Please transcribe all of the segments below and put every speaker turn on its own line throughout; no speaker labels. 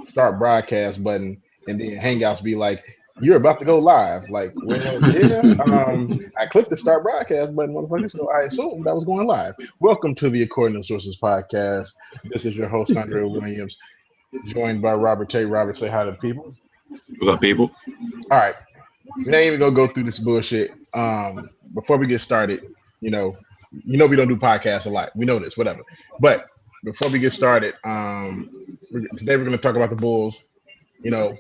start broadcast button, and then Hangouts be like, "You're about to go live." Like, well, yeah. I clicked the start broadcast button, motherfucker. So I assumed I was going live. Welcome to the According to Sources podcast. This is your host Andre Williams, joined by Robert Tate. Robert, say hi to the people.
What's up, people?
All right, we ain't even gonna go through this bullshit. Before we get started, you know, we don't do podcasts a lot. We know this, whatever. But before we get started, today we're gonna talk about the Bulls. You know,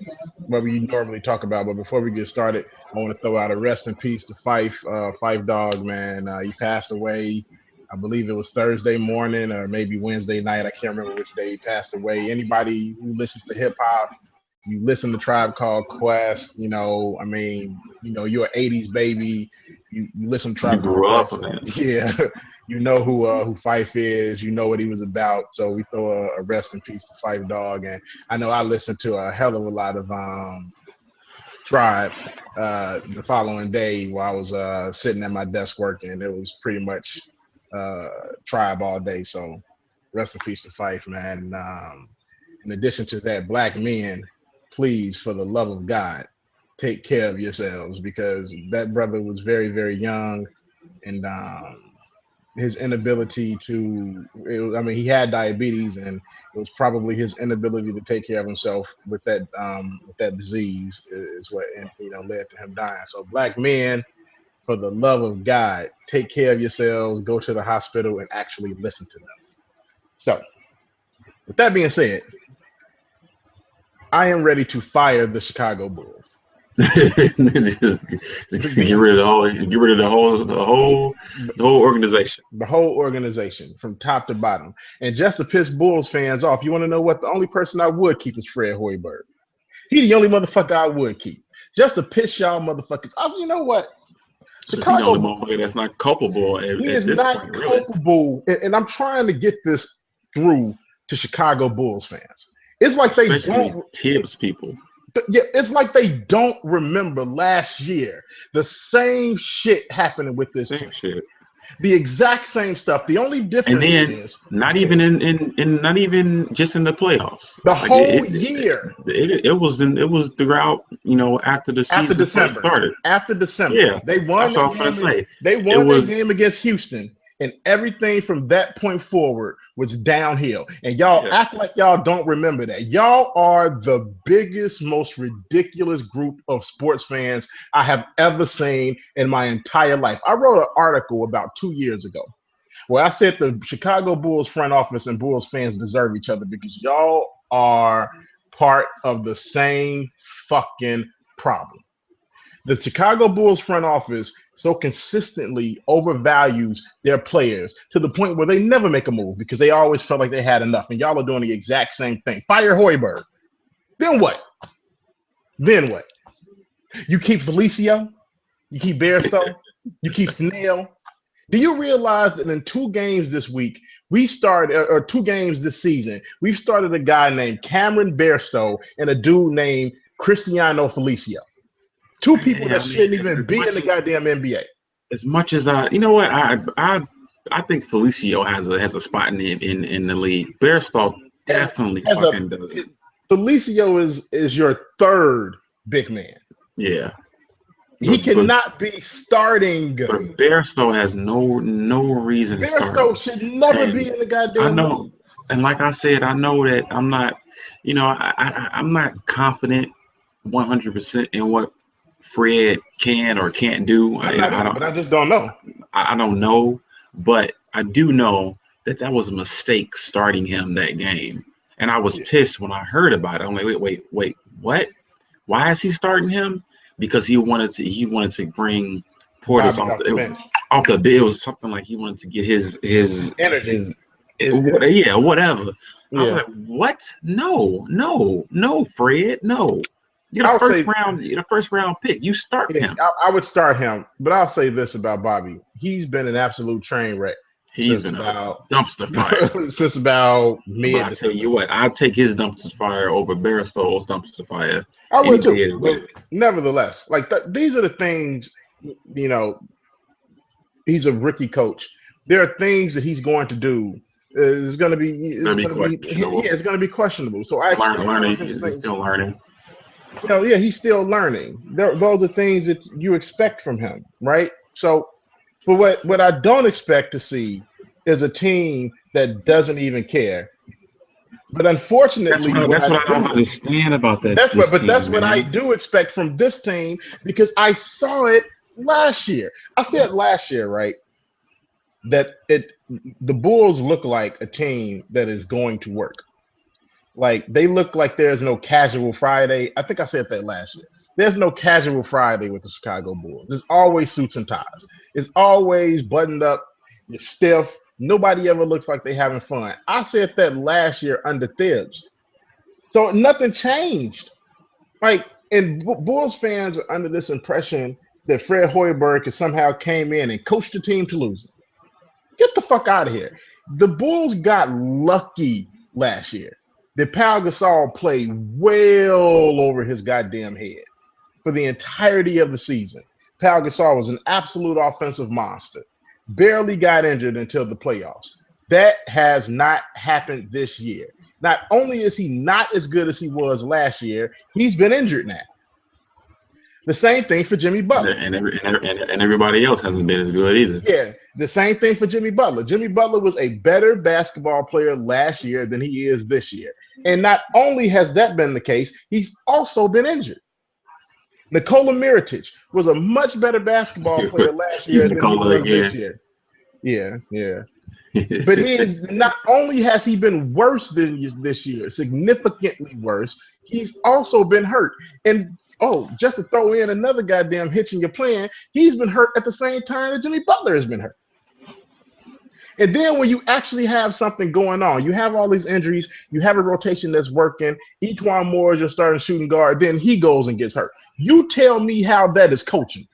what we normally talk about. But before we get started, I want to throw out a rest in peace to Fife, Fife Dog, man. He passed away. I believe it was Thursday morning or maybe Wednesday night. I can't remember which day he passed away. Anybody who listens to hip hop, you listen to Tribe Called Quest. I mean, you're an '80s baby. You listen to
You
Tribe Called
grew up
Quest,
on
so
this.
yeah, you know who Fife is. You know what he was about. So we throw a rest in peace to Fife Dog, and I know I listened to a hell of a lot of Tribe the following day while I was sitting at my desk working. It was pretty much Tribe all day. So rest in peace to Fife, man. In addition to that, black men, please, for the love of God, take care of yourselves because that brother was very, very young, and his inability to, I mean, he had diabetes, and it was probably his inability to take care of himself with that disease is what led to him dying. So, black men, for the love of God, take care of yourselves. Go to the hospital and actually listen to them. So, with that being said, I am ready to fire the Chicago Bulls.
Just get rid of the whole organization.
The whole organization from top to bottom. And just to piss Bulls fans off, you want to know what? The only person I would keep is Fred Hoiberg. He the only motherfucker I would keep. Just to piss y'all motherfuckers off. You know what?
Because he's the only
Chicago,
motherfucker that's not culpable
he
at
is
this point,
not
really.
culpable. And I'm trying to get this through to Chicago Bulls fans. It's like they
Especially
don't
Tibbs people.
yeah, it's like they don't remember last year. The same shit happening with this
Same
team.
shit.
The exact same stuff. The only
And
difference
then
is
not even in not even just in the playoffs.
the
Like
whole year
it was throughout, after the
after
season first
December.
started.
After December,
Yeah.
they won
That's what I
that
was gonna
game.
say.
They
It
won that
was
game against Houston, and everything from that point forward was downhill. And y'all
yeah.
act like y'all don't remember that. Y'all are the biggest, most ridiculous group of sports fans I have ever seen in my entire life. I wrote an article about 2 years ago where I said the Chicago Bulls front office and Bulls fans deserve each other because y'all are part of the same fucking problem. The Chicago Bulls front office so consistently overvalues their players to the point where they never make a move because they always felt like they had enough. And y'all are doing the exact same thing. Fire Hoiberg. Then what? Then what? You keep Felicio? You keep Bairstow? You keep Snell? Do you realize that in 2 games this week, we started, or 2 games this season, we've started a guy named Cameron Bairstow and a dude named Cristiano Felicio? Two people
Yeah,
that
I mean,
shouldn't even be in the goddamn NBA.
as much as you know what, I think Felicio has a spot in the league. Bearstall
As
definitely
as a
fucking doesn't.
Felicio is your third big man.
Yeah,
He
but
cannot be starting.
but Bearstall has no reason to start
Bairstow
him.
should never be
And
in the
I
goddamn
know,
league.
and like I said, I know that I'm not, I'm not confident 100% in what Fred can or can't do.
I'm not
I
either,
don't
but I just don't know.
I don't know, but I do know that that was a mistake starting him that game. And I was
Yeah,
pissed when I heard about it. I'm like, wait, what? Why is he starting him? Because he wanted to bring Portis
Bobby off the bench.
off the bit. It was something like he wanted to get
Energy.
his
His energy.
yeah, whatever. I was
Yeah.
like, what? No, no, no, Fred, no. You're the
I'll
first
say
round. You're the first round pick. You start
yeah,
him.
I would start him, but I'll say this about Bobby: he's been an absolute train wreck
He's
since
been a
about
dumpster fire.
since about
But I
mid
tell
December.
you what, I'd take his dumpster fire over Barristow's dumpster fire
I
any
would
day
too,
of the
but
week.
nevertheless, like these are the things. You know, he's a rookie coach. There are things that he's going to do Is going to be
Gonna
is
be
going to be
questionable.
yeah, it's going to be questionable. So I expect some
Learning
of his
is
things.
still learning.
Yeah, he's still learning. Those are things that you expect from him, right? So, but what I don't expect to see is a team that doesn't even care. But unfortunately, what
That's
I
what I don't
do
understand about this
that's
team,
what I
man.
do expect from this team because I saw it last year. I said last year, right, that it the Bulls look like a team that is going to work. Like they look like there's no casual Friday. I think I said that last year. There's no casual Friday with the Chicago Bulls. There's always suits and ties. It's always buttoned up, you're stiff. Nobody ever looks like they having fun. I said that last year under Thibs. So nothing changed. Like, and Bulls fans are under this impression that Fred Hoiberg has somehow came in and coached the team to losing. Get the fuck out of here. The Bulls got lucky last year. The Pau Gasol played well over his goddamn head for the entirety of the season. Pau Gasol was an absolute offensive monster. Barely got injured until the playoffs. That has not happened this year. Not only is he not as good as he was last year, he's been injured now. The same thing for Jimmy Butler.
And everybody else hasn't been as good either.
Yeah, the same thing for Jimmy Butler. Jimmy Butler was a better basketball player last year than he is this year. And not only has that been the case, he's also been injured. Nikola Mirotic was a much better basketball player last
He's
year than he
Nicola
was this
again.
year. Yeah, yeah. But he is not only has he been worse than this year, significantly worse, he's also been hurt. And just to throw in another goddamn hitch in your plan, he's been hurt at the same time that Jimmy Butler has been hurt. And then when you actually have something going on, you have all these injuries, you have a rotation that's working, Etuan Moore is your starting shooting guard, then he goes and gets hurt. You tell me how that is coaching.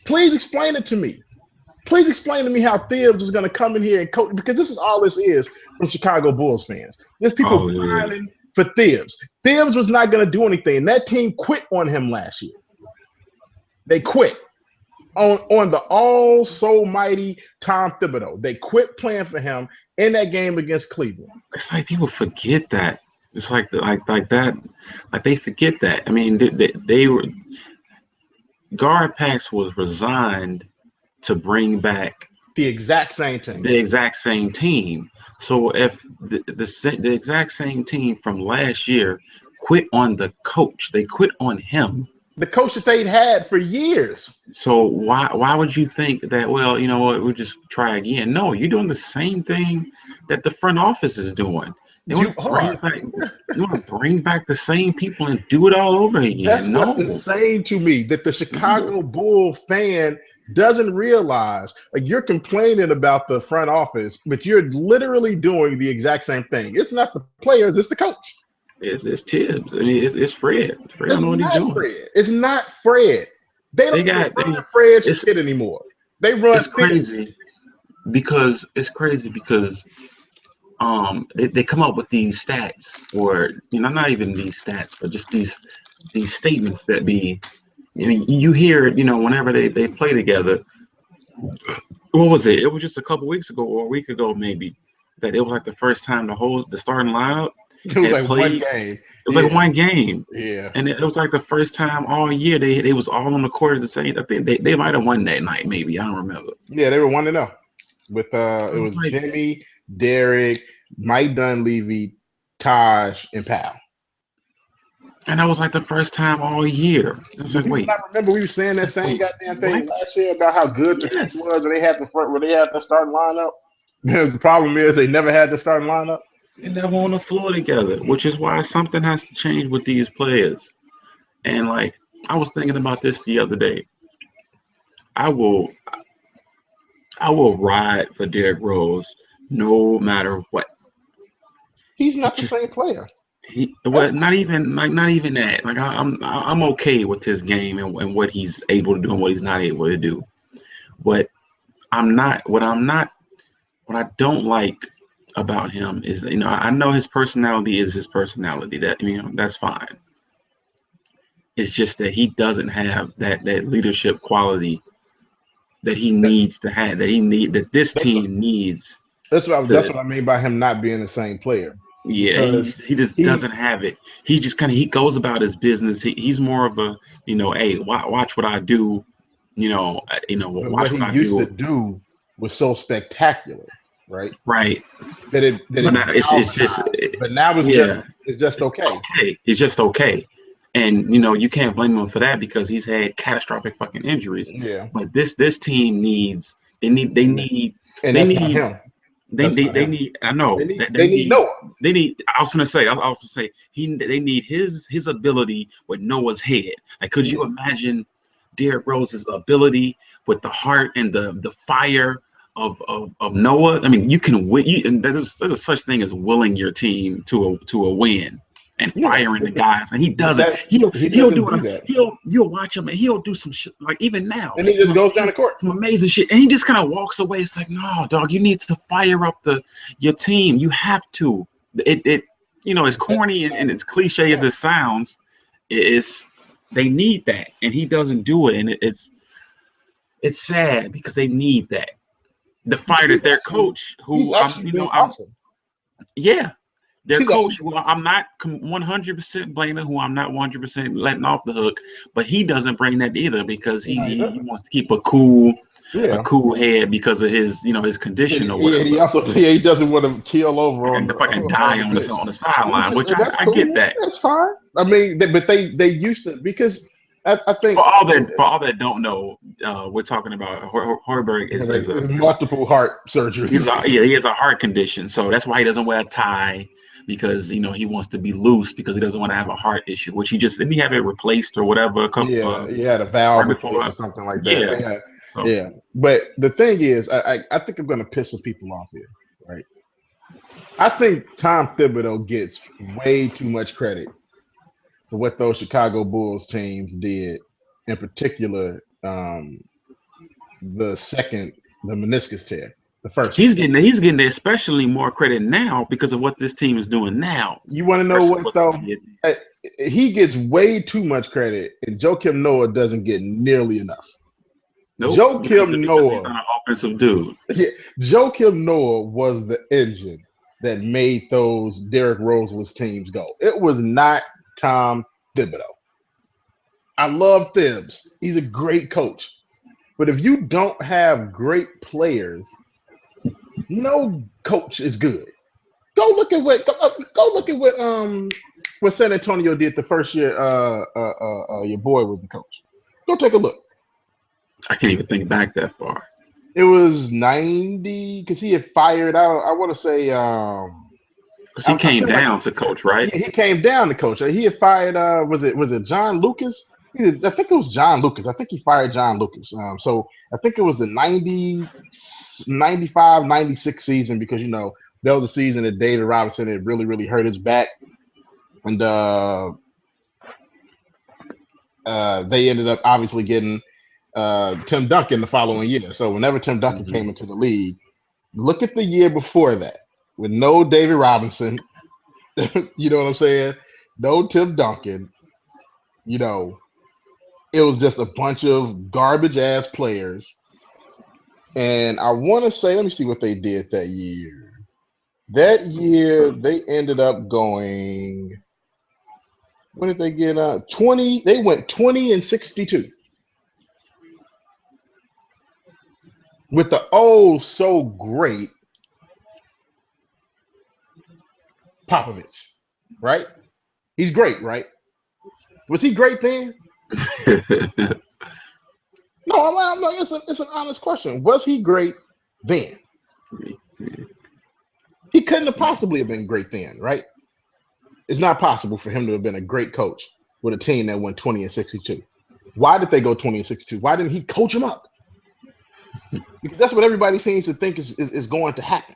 Please explain it to me. Please explain to me how Thibs is going to come in here and coach, because this is all this is from Chicago Bulls fans. There's people pining for Thibs. Thibs was not going to do anything. That team quit on him last year. They quit on the all so mighty Tom Thibodeau. They quit playing for him in that game against Cleveland.
It's like people forget that. It's like that. Like they forget that. I mean, they were GarPax was resigned to bring back
the exact same
team. So if the exact same team from last year quit on the coach, they quit on him.
The coach that they'd had for years.
So why would you think that, well, you know what, we'll just try again? No, you're doing the same thing that the front office is doing. They want to bring back the same people and do it all over again.
That's what's insane to me, that the Chicago Bull fan doesn't realize. Like, you're complaining about the front office, but you're literally doing the exact same thing. It's not the players, it's the coach.
It's Tibbs. I mean, it's Fred. Fred don't know what he's doing.
Fred. It's not Fred. They don't run Fred's shit anymore. They run.
It's crazy because they come up with these stats, or not even these stats, but just these statements that be, you hear it, whenever they play together. What was it? It was just a couple weeks ago or a week ago maybe, that it was like the first time the starting lineup.
It was like one game.
It was like one game.
Yeah.
And it was like the first time all year they was all on the court at the same. I think they might have won that night, maybe. I don't remember.
Yeah, they were 1-0. With it was Jimmy, Derek, Mike Dunleavy, Taj, and Powell.
And that was like the first time all year. I was like, wait.
I remember we were saying that same goddamn thing last year about how good the team was, and they had the starting lineup. The problem is they never had the starting lineup.
They never on the floor together, which is why something has to change with these players. And like, I was thinking about this the other day. I will ride for Derrick Rose no matter what.
He's not the same player.
Not even that. Like, I'm okay with his game and what he's able to do and what he's not able to do. But what I don't like about him is, I know his personality is his personality. That, that's fine. It's just that he doesn't have that leadership quality that he needs to have. That this team needs
That's
to
what I mean by him not being the same player
yeah,
because
he just
he
doesn't have it. He just kind of he goes about his business. He's more of a hey, watch what I do.
but what
Watch
he
what I
used to
do.
do was so spectacular, right?
Right.
That
But
it
now it's just
galvanized. But now
yeah,
it's just okay.
okay. It's just okay. And you can't blame him for that because he's had catastrophic fucking injuries.
Yeah,
But this team needs they
and
need
and
they
that's not
need
him.
they
That's
they,
not
they
him.
need I know that
They need Noah.
they need I was gonna say they need his ability with Noah's head. Like could you
Yeah,
imagine Derrick Rose's ability with the heart and the fire of Noah? I mean, you can win. And there's a such thing as willing your team to a win and
yeah.
firing the guys, and he
But
does it.
that's he
He'll
doesn't
do
do
it.
that,
You'll watch him, and he'll do some shit like even now
and he just goes down the court.
some amazing shit, and he just kind of walks away. It's like, no, dog, you need to fire up your team. You have to. As corny and as cliche as
Yeah.
it sounds, it's they need that, and he doesn't do it, and it's sad because they need that. The fire that their coach,
He's
who
actually been awesome.
yeah, their
He's actually
coach,
been
who
awesome.
I'm not 100% blaming, who I'm not 100% letting off the hook, but he doesn't bring that either because
No, he
he
doesn't.
wants to keep a
Yeah.
cool head because of his condition or
And he
whatever.
also he doesn't want to keel over
Like
on
if I can
on
die
the bench,
on the sideline, which
and that's
I get
cool.
that.
That's fine. I mean, but they used to because I think
For all that don't know, we're talking about Horberg
there's multiple heart surgeries.
he has a heart condition, so that's why he doesn't wear a tie because he wants to be loose because he doesn't want to have a heart issue, which he just didn't he have it replaced or whatever a couple
Yeah, he had a valve
right
replaced
before.
or something like that.
Yeah,
Yeah,
so
yeah. But the thing is, I think I'm gonna piss some people off here, right? I think Tom Thibodeau gets way too much credit for what those Chicago Bulls teams did, in particular, the second, the meniscus tear, the first one.
he's getting especially more credit now because of what this team is doing now
You want to know
versus
what
what
though?
they did.
Uh, He gets way too much credit, and Joakim Noah doesn't get nearly enough.
Nope,
Joakim
because he's
Noah,
not an offensive dude.
yeah, Joakim Noah was the engine that made those Derrick Roseless teams go. It was not Tom Thibodeau. I love Thibs. He's a great coach. But if you don't have great players, no coach is good. Go look at what San Antonio did the first year your boy was the coach. Go take a look.
I can't even think back that far.
It was 90 because he had fired out. I want to say
Because he
I
came
feel like
down to coach, right?
he came down to coach. He had fired was it John Lucas? I think it was John Lucas. I think he fired John Lucas. So I think it was the 95, 96 season because that was the season that David Robinson had really, really hurt his back. And they ended up obviously getting Tim Duncan the following year. So whenever Tim Duncan came into the league, look at the year before that with no David Robinson. You know what I'm saying? No Tim Duncan. It was just a bunch of garbage ass players. And I want to say, let me see what they did that year. That year, they ended up going. What did they get? 20. They went 20-62 with the so great Popovich, right? He's great, right? Was he great then? No, I'm not. It's an honest question. Was he great then? He couldn't have possibly have been great then, right? It's not possible for him to have been a great coach with a team that went 20-62. Why did they go 20-62? Why didn't he coach them up? Because that's what everybody seems to think is going to happen.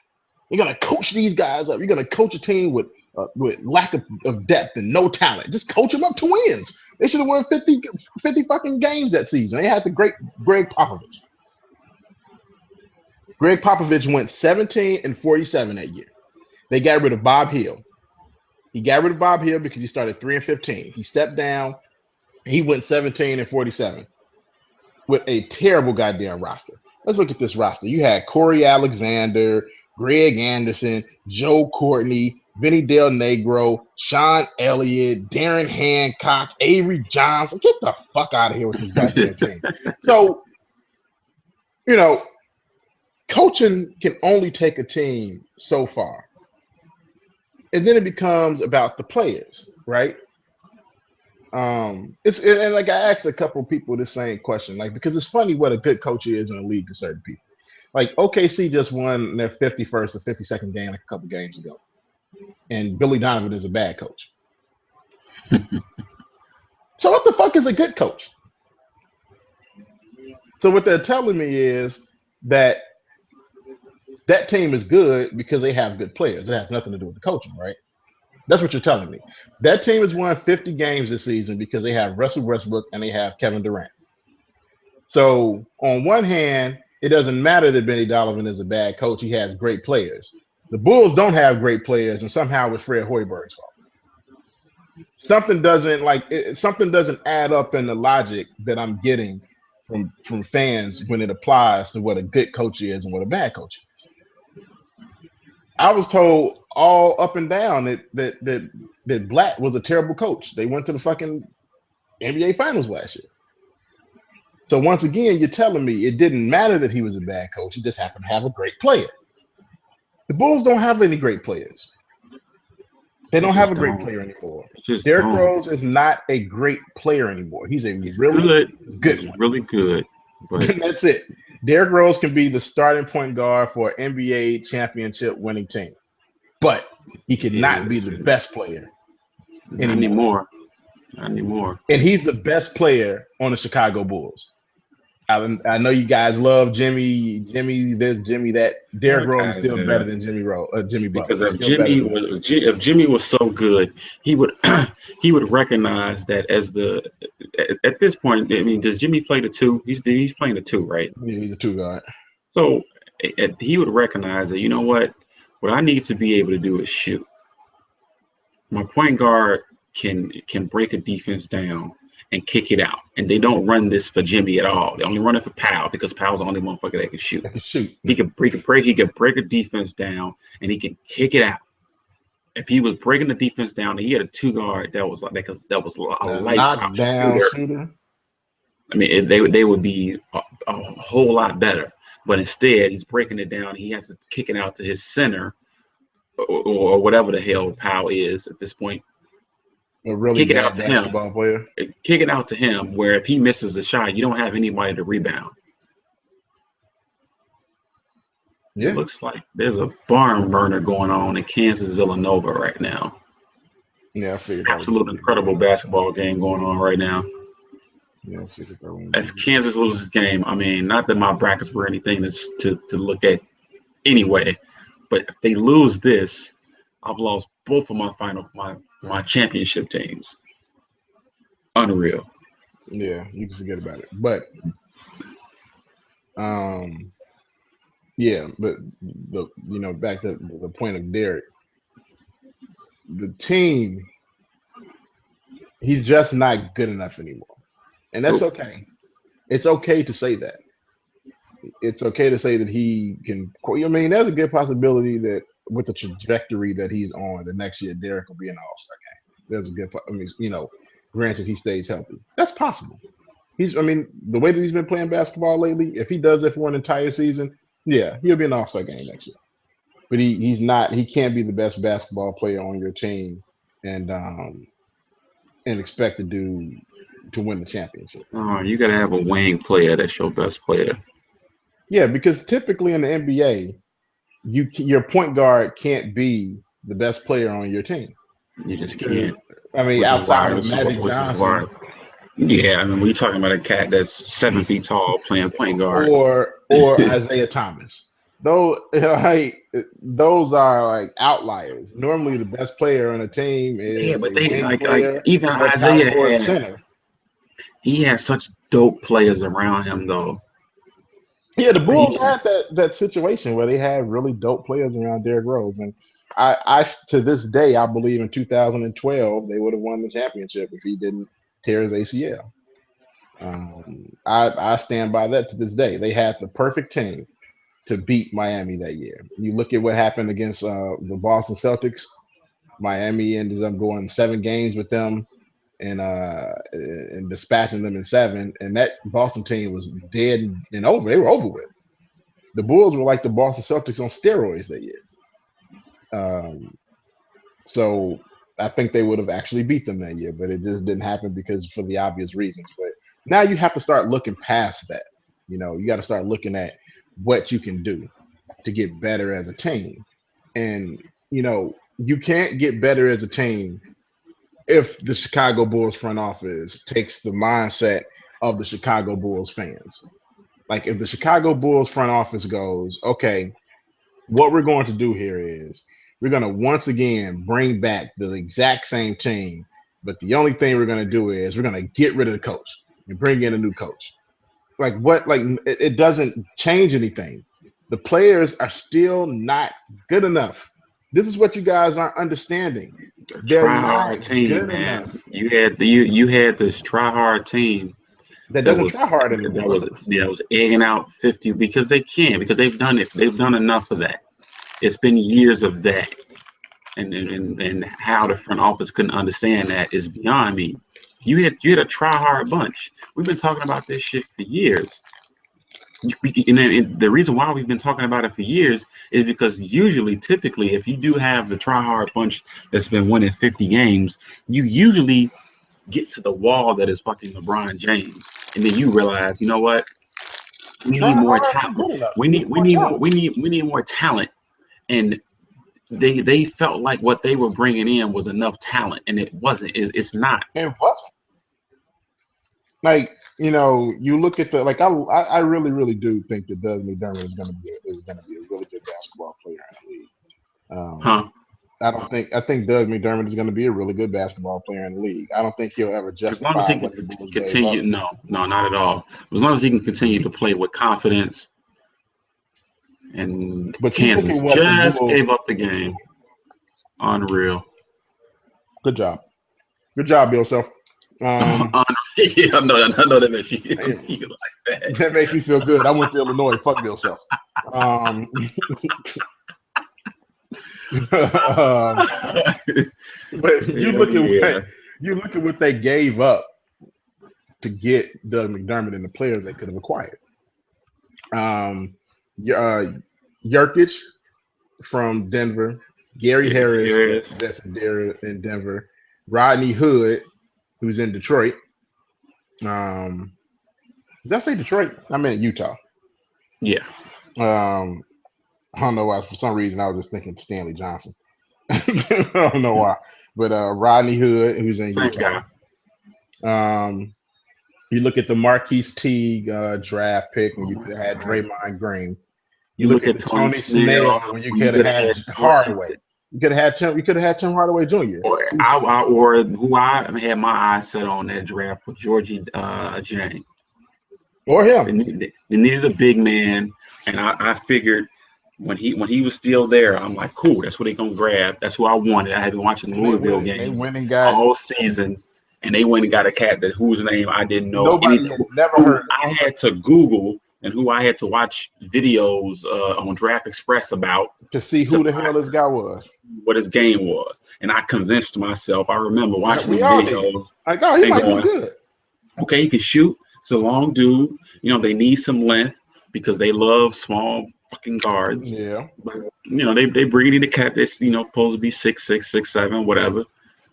You're going to coach these guys up. You're going to coach a team with lack of depth and no talent. Just coach them up to wins. They should have won 50 fucking games that season. They had the great Greg Popovich. Greg Popovich went 17-47 that year. They got rid of Bob Hill. He got rid of Bob Hill because he started 3-15. He stepped down. He went 17-47 with a terrible goddamn roster. Let's look at this roster. You had Corey Alexander, Greg Anderson, Joe Courtney, Vinny Del Negro, Sean Elliott, Darren Hancock, Avery Johnson. Get the fuck out of here with this goddamn team. So, you know, coaching can only take a team so far. And then it becomes about the players, right? It's and like I asked a couple of people the same question, like because it's funny what a good coach is in a league to certain people. Like OKC just won their 51st or 52nd game like a couple games ago, and Billy Donovan is a bad coach. So what the fuck is a good coach? So what they're telling me is that that team is good because they have good players. It has nothing to do with the coaching, right? That's what you're telling me. That team has won 50 games this season because they have Russell Westbrook and they have Kevin Durant. So on one hand, it doesn't matter that Benny Donovan is a bad coach. He has great players. The Bulls don't have great players, and somehow it's Fred Hoiberg's fault. Something doesn't add up in the logic that I'm getting from fans when it applies to what a good coach is and what a bad coach is. I was told all up and down that Black was a terrible coach. They went to the fucking NBA Finals last year. So once again, you're telling me it didn't matter that he was a bad coach. He just happened to have a great player. The Bulls don't have any great players. They don't have a great player anymore. Derrick Rose is not a great player anymore. He's really good one.
Really good. But
that's it. Derrick Rose can be the starting point guard for an NBA championship winning team. But he cannot be the best player
anymore. Not anymore.
And he's the best player on the Chicago Bulls. I know you guys love Jimmy this, Jimmy that. Derrick Rose is still better than Jimmy Butler.
Because if Jimmy was so good, he would recognize that at this point. I mean, does Jimmy play the two? He's playing the two, right?
Yeah, he's a two guard.
So he would recognize that, you know what I need to be able to do is shoot. My point guard can break a defense down and kick it out. And they don't run this for Jimmy at all. They only run it for Powell because Powell's the only motherfucker that can shoot. He can break a defense down and he can kick it out. If he was breaking the defense down and he had a two guard that was a lights out shooter, I mean they would be a whole lot better. But instead he's breaking it down. He has to kick it out to his center or whatever the hell Powell is at this point.
A really bad basketball player.
Kick it out to him, where if he misses a shot, you don't have anybody to rebound. Yeah. It looks like there's a barn burner going on in Kansas Villanova right now.
Yeah, I figured.
Absolute incredible basketball game going on right now.
Yeah, I figured that one.
If Kansas loses this game, I mean, not that my brackets were anything to look at anyway, but if they lose this, I've lost both of my championship teams. Unreal.
Yeah, you can forget about it. But yeah, but back to the point of Derrick. The team, he's just not good enough anymore. And that's okay. It's okay to say that. It's okay to say that he can. I mean, there's a good possibility that with the trajectory that he's on, the next year Derrick will be in the All-Star game. There's a good. I mean, granted he stays healthy. That's possible. The way that he's been playing basketball lately, if he does it for an entire season, yeah, he'll be in the All-Star game next year. But he's not. He can't be the best basketball player on your team and expect to win the championship.
Oh, you got to have a wing player that's your best player.
Yeah, because typically in the NBA, your point guard can't be the best player on your team.
You just can't.
I mean, outside of Magic Johnson.
Yeah, I mean, we're talking about a cat that's 7 feet tall playing point guard.
Or Isaiah Thomas. Those are like outliers. Normally, the best player on a team is
even Isaiah center. He has such dope players around him, though.
Yeah, the Bulls had that situation where they had really dope players around Derrick Rose, and I to this day I believe in 2012 they would have won the championship if he didn't tear his ACL. I stand by that to this day. They had the perfect team to beat Miami that year. You look at what happened against the Boston Celtics. Miami ended up going 7 games with them and dispatching them in 7. And that Boston team was dead and over. They were over with. The Bulls were like the Boston Celtics on steroids that year. Um, so I think they would have actually beat them that year, but it just didn't happen because for the obvious reasons. But now you have to start looking past that. You got to start looking at what you can do to get better as a team. And, you can't get better as a team if the Chicago Bulls front office takes the mindset of the Chicago Bulls fans. Like if the Chicago Bulls front office goes, okay, what we're going to do here is we're going to once again bring back the exact same team, but the only thing we're going to do is we're going to get rid of the coach and bring in a new coach. Like what? Like it doesn't change anything. The players are still not good enough. This is what you guys aren't understanding. They're
Try
not
hard team,
good
man.
enough.
You had this try hard team
That
that
doesn't
was
try hard
that
anymore.
was that was egging out 50 because they can, because they've done it. They've done enough of that. It's been years of that, and how the front office couldn't understand that is beyond me. You had a try hard bunch. We've been talking about this shit for years. And the reason why we've been talking about it for years is because usually, typically, if you do have the try hard bunch that's been winning 50 games, you usually get to the wall that is fucking LeBron James, and then you realize, you know what? We
Try
need more
hard
talent.
isn't good enough.
We
You
need
need
we
more
need more
talent.
we need more talent. And they felt like what they were bringing in was enough talent, and it wasn't. It's not.
And what? Like you look at the like I really really do think that Doug McDermott is gonna be a really good basketball player in the league.
Huh?
I think Doug McDermott is going to be a really good basketball player in the league. I don't think he'll ever
As long as
justify
he
what the
can
Bulls gave up.
continue, no, no, not at all. As long as he can continue to play with confidence, and
But you look
Kansas
at what the
just
Bulls.
gave up the game. Unreal.
Good job. Good job, yourself. Um,
Yeah, I know that makes you
Damn,
feel like that.
that makes me feel good. I went to Illinois. Fuck yourself. Um, um, but you
Hell
look at what
yeah.
they gave up to get Doug McDermott and the players they could have acquired. Um, uh, Yurkic from Denver, Gary
Gary
Harris
Harris.
that's in Denver, Rodney Hood who's in Detroit. Did I say Detroit? I meant Utah.
Yeah.
Um, I don't know why. For some reason, I was just thinking Stanley Johnson. I don't know why, but Rodney Hood who's in
Same
Utah.
guy.
Um, you look at the Marquise Teague draft pick when
Oh
you
my
could have had
God.
Draymond Green. You
You
look
look
at
at
the
Tony
Tony
Snell
Snell when you
when you
could have
could have
had
had Jordan,
Hardaway. You could have had Tim. You could have had Tim Hardaway Jr.
or who I had my eyes set on that draft was Georgie Jang.
Or
They
him.
needed a big man, and I figured when he was still there, I'm like, cool, that's what they gonna grab. That's who I wanted. I had been watching
And they
Louisville
went. They
games
went and got
all season, and they went and got a cat that whose name I didn't know
nobody
anything,
had never
who
heard of.
I had to Google and who I had to watch videos on Draft Express about
To see
to
who the
find
hell this guy was.
what his game was. And I convinced myself. I remember watching
We
them
all did.
videos
Like, oh, he
and
might be
going,
good.
okay, he can shoot. He's a long dude. They need some length because they love small fucking guards.
Yeah.
But they bring in the cat that's supposed to be 6'6", 6'7", whatever.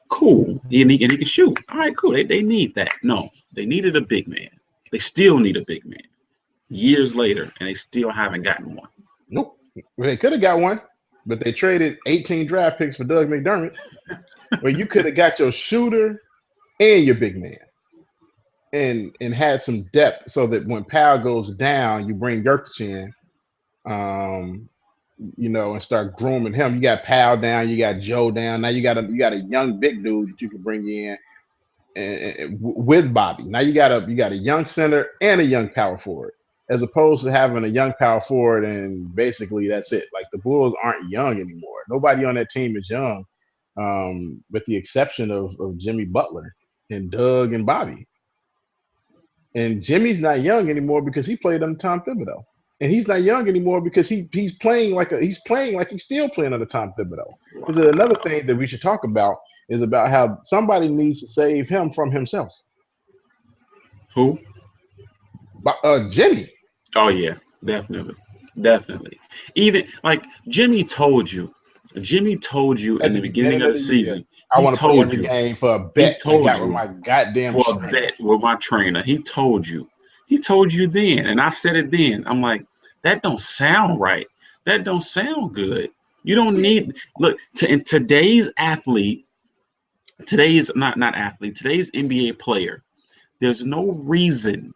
Cool. And he can shoot. All right, cool. They need that. No, they needed a big man. They still need a big man. Years later, and they still haven't gotten one.
Nope. Well, they could have got one, but they traded 18 draft picks for Doug McDermott. Where you could have got your shooter and your big man, and had some depth so that when Powell goes down, you bring Yurkic in, um, and start grooming him. You got Powell down, you got Joe down. Now you got a young big dude that you can bring in with Bobby. Now you got a young center and a young power forward, as opposed to having a young power forward and basically that's it. Like the Bulls aren't young anymore. Nobody on that team is young, with the exception of Jimmy Butler and Doug and Bobby. And Jimmy's not young anymore because he played under Tom Thibodeau. and he's not young anymore because he's playing like he's still playing under Tom Thibodeau. Because another
Wow.
thing that we should talk about is about how somebody needs to save him from himself.
Who?
But Jimmy,
Oh yeah, definitely, definitely. Even like Jimmy told you in
at
the
the
beginning
beginning
of
of
the
the year,
season.
I
He
want to play
told
every
you.
game for a
He
bet I
told
got with
you
my goddamn
for a
trainer.
bet with my trainer. He told you. He told you then, and I said it then. I'm like, that don't sound right. That don't sound good. You don't need look to in today's athlete. Today's not athlete. Today's NBA player. There's no reason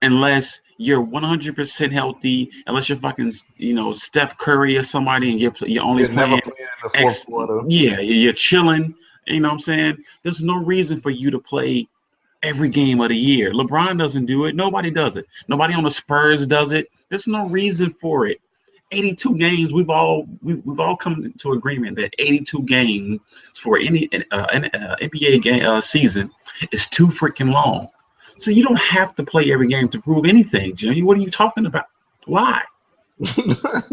unless you're 100% healthy, unless you're fucking, Steph Curry or somebody, and you're only
You're never
playing
playing in the fourth
X.
quarter.
Yeah, you're chilling. You know what I'm saying? There's no reason for you to play every game of the year. LeBron doesn't do it. Nobody does it. Nobody on the Spurs does it. There's no reason for it. 82 games. We've all come to agreement that 82 games for any NBA game season is too freaking long. So you don't have to play every game to prove anything, Jimmy. What are you talking about? Why?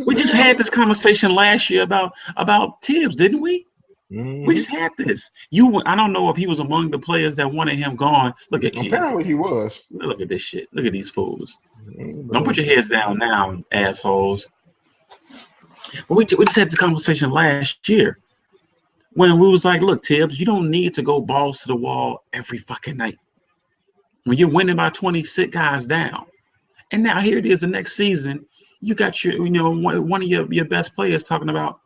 We just had this conversation last year about Tibbs, didn't we? We
Hmm.
just had this. I don't know if he was among the players that wanted him gone. Look at
Apparently
Kansas.
he was.
Look at this shit. Look at these fools. Don't put
But
your heads down now, assholes. But we just had this conversation last year when we was like, look, Tibbs, you don't need to go balls to the wall every fucking night. When you're winning by 20, sit guys down. And now here it is the next season. You got one of your best players talking about,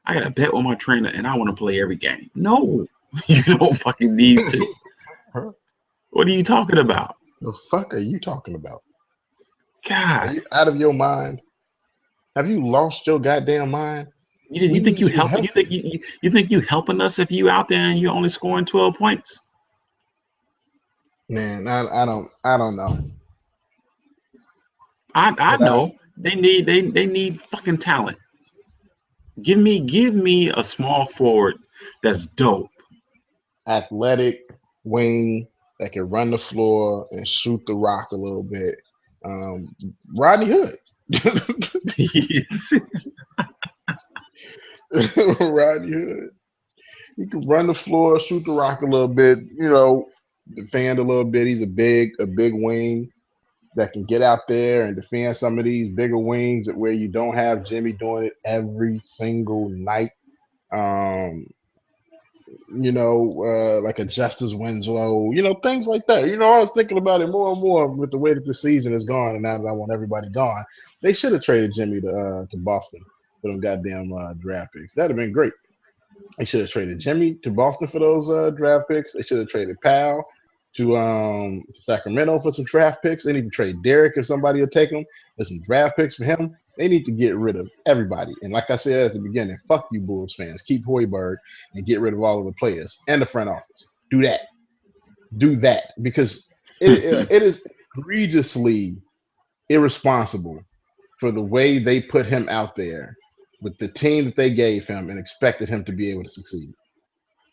I got to bet with my trainer and I want to play every game. No, you don't fucking need to. What are you talking about?
the fuck are you talking about? Are
God,
you out of your mind? Have you lost your goddamn mind?
you
We
think you
need you
helping?
healthy.
You think you helping us if you out there and you're only scoring 12 points?
Man, I don't know.
I
But
know they need fucking talent. Give me a small forward that's dope.
athletic wing that can run the floor and shoot the rock a little bit. Um, Rodney Hood.
Yes.
Rodney Hood. He can run the floor, shoot the rock a little bit, defend a little bit. He's a big wing that can get out there and defend some of these bigger wings where you don't have Jimmy doing it every single night. Um, like a Justice Winslow, things like that. I was thinking about it more and more with the way that the season is gone, and now that I want everybody gone, they should have traded Jimmy to Boston for them goddamn draft picks. That'd have been great. They should have traded Jimmy to Boston for those draft picks. They should have traded Powell to Sacramento for some draft picks. They need to trade Derek if somebody will take him. There's some draft picks for him. They need to get rid of everybody. And like I said at the beginning, fuck you, Bulls fans. Keep Hoiberg and get rid of all of the players and the front office. Do that. Do that because it is egregiously irresponsible for the way they put him out there with the team that they gave him and expected him to be able to succeed.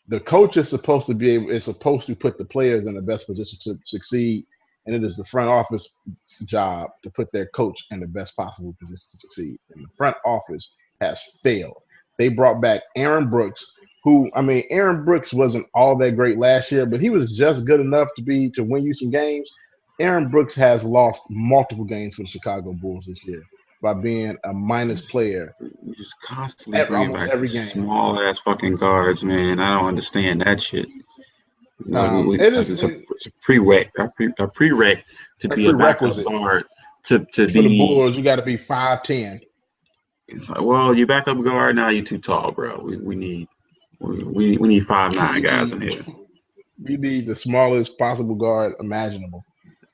The coach is supposed to put the players in the best position to succeed, and it is the front office job to put their coach in the best possible position to succeed. And the front office has failed. They brought back Aaron Brooks, who Aaron Brooks wasn't all that great last year, but he was just good enough to win you some games. Aaron Brooks has lost multiple games for the Chicago Bulls this year by being a minus player
You just constantly
at
bringing
almost
back
every
these
game.
small ass fucking guards, man. I don't understand that shit.
It is
It's a prereq to
a
be a backup
prerequisite
guard to
for the
be.
Bulls. You got to be 5'10".
It's like, well, you backup guard now. You're too tall, bro. We need 5'9"
we
guys
need
in here.
we need the smallest possible guard imaginable.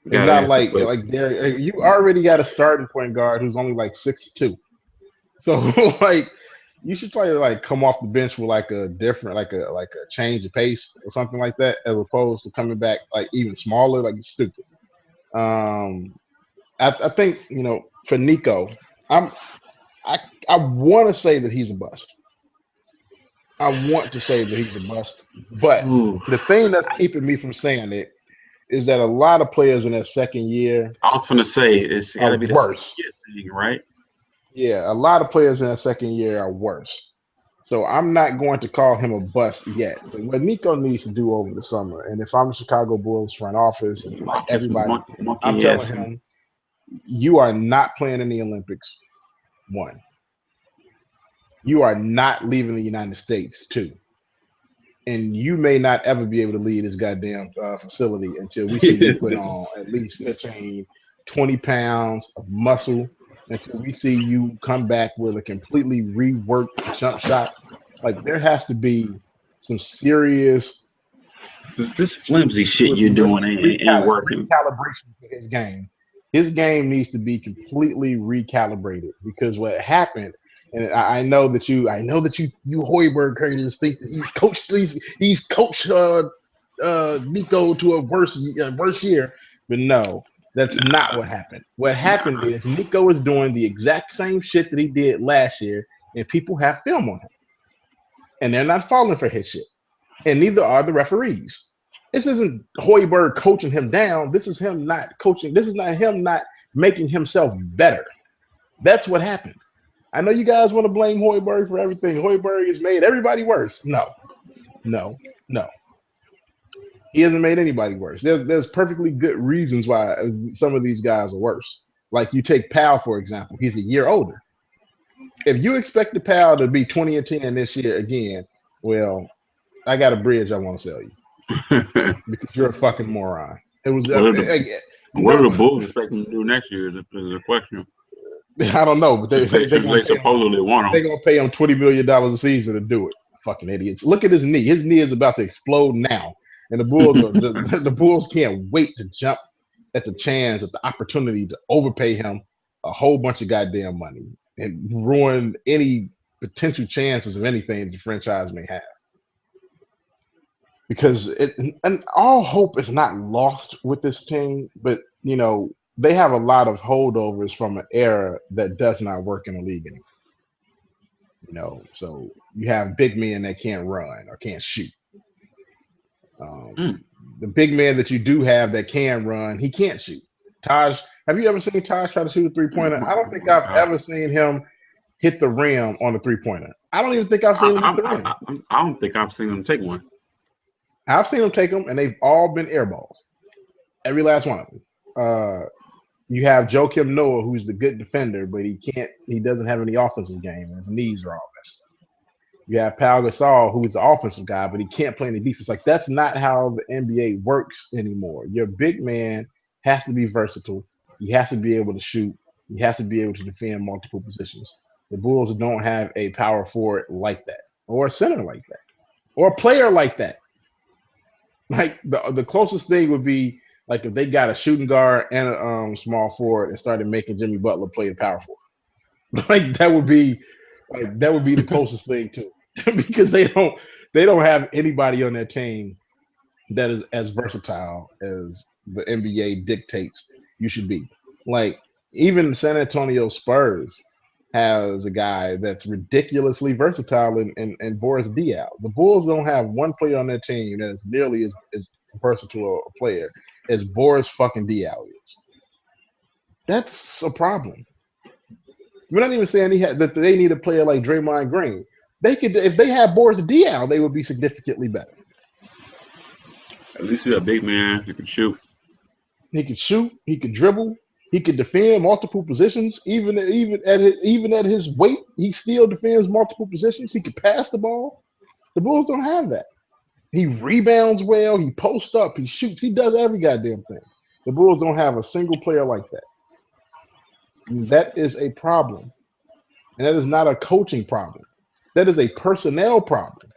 You
It's
gotta
not
have to
like
put.
like Derek. You already got a starting point guard who's only like 6'2". So like you should try to like come off the bench with like a different like a change of pace or something like that, as opposed to coming back like even smaller. Like it's stupid. Um, I think for Nico, I'm I I want to say that he's a bust. I want to say that he's a bust, but
Ooh,
the thing that's keeping me from saying it is that a lot of players in their second year
I was gonna say it's got
are
to be the second
worse.
year thing, right?
Yeah, a lot of players in their second year are worse. So I'm not going to call him a bust yet. But what Nico needs to do over the summer, and if I'm the Chicago Bulls front office and
Lock his
everybody, I'm
monkey
telling
ass in.
him, you are not playing in the Olympics. One, you are not leaving the United States. Two, and you may not ever be able to leave this goddamn facility until we see you put on at least 15, 20 pounds of muscle, until we see you come back with a completely reworked jump shot. Like there has to be some serious
This flimsy shit you're doing ain't working.
recalibration for his game. His game needs to be completely recalibrated because what happened, and I know that you Hoiberg haters think that he's coached Nico to a worse year, but no, that's not what happened. What happened
Nah.
is Nico is doing the exact same shit that he did last year, and people have film on him, and they're not falling for his shit, and neither are the referees. This isn't Hoiberg coaching him down. This is him not coaching. This is not him not making himself better. That's what happened. I know you guys want to blame Hoiberg for everything. Hoiberg has made everybody worse. No, no, no. He hasn't made anybody worse. There's perfectly good reasons why some of these guys are worse. Like you take Powell, for example. He's a year older. If you expect the Powell to be 20-10 this year again, well, I got a bridge I want to sell you because you're a fucking moron. It was
what are the what are
no,
the Bulls expecting to do next year? Is a question.
I don't know, but
Since they,
they
since
gonna
they
pay him.
supposedly want
They
him.
gonna pay him $20 million a season to do it. Fucking idiots! Look at his knee. His knee is about to explode now, and the Bulls are the Bulls can't wait to jump at the chance, at the opportunity to overpay him a whole bunch of goddamn money and ruin any potential chances of anything the franchise may have. Because it and all hope is not lost with this team, but they have a lot of holdovers from an era that does not work in the league anymore. So you have big men that can't run or can't shoot. Um,
Mm.
the big man that you do have that can run, he can't shoot. Taj, have you ever seen Taj try to shoot a 3 pointer? I don't think I've ever seen him hit the rim on a 3 pointer. I don't even think I've seen him hit the rim.
I don't think I've seen him take one.
I've seen him take them, and they've all been air balls. Every last one of them. You have Joakim Noah, who's the good defender, but he doesn't have any offensive game, and his knees are all messed up. You have Pau Gasol, who's the offensive guy, but he can't play any defense. Like that's not how the NBA works anymore. Your big man has to be versatile. He has to be able to shoot. He has to be able to defend multiple positions. The Bulls don't have a power forward like that, or a center like that, or a player like that. Like the closest thing would be like if they got a shooting guard and a small forward and started making Jimmy Butler play the power forward. Like that would be the closest thing to it. Because they don't have anybody on their team that is as versatile as the NBA dictates you should be. Like even San Antonio Spurs has a guy that's ridiculously versatile in Boris Diaw. The Bulls don't have one player on their team that is nearly as versatile a player as Boris fucking Diaw is. That's a problem. We're not even saying that they need a player like Draymond Green. They could, if they had Boris Diaw, they would be significantly better.
At least he's a big man who can shoot.
He could shoot. He could dribble. He could defend multiple positions. Even at his weight, he still defends multiple positions. He could pass the ball. The Bulls don't have that. He rebounds well. He posts up. He shoots. He does every goddamn thing. The Bulls don't have a single player like that. That is a problem, and that is not a coaching problem. That is a personnel problem.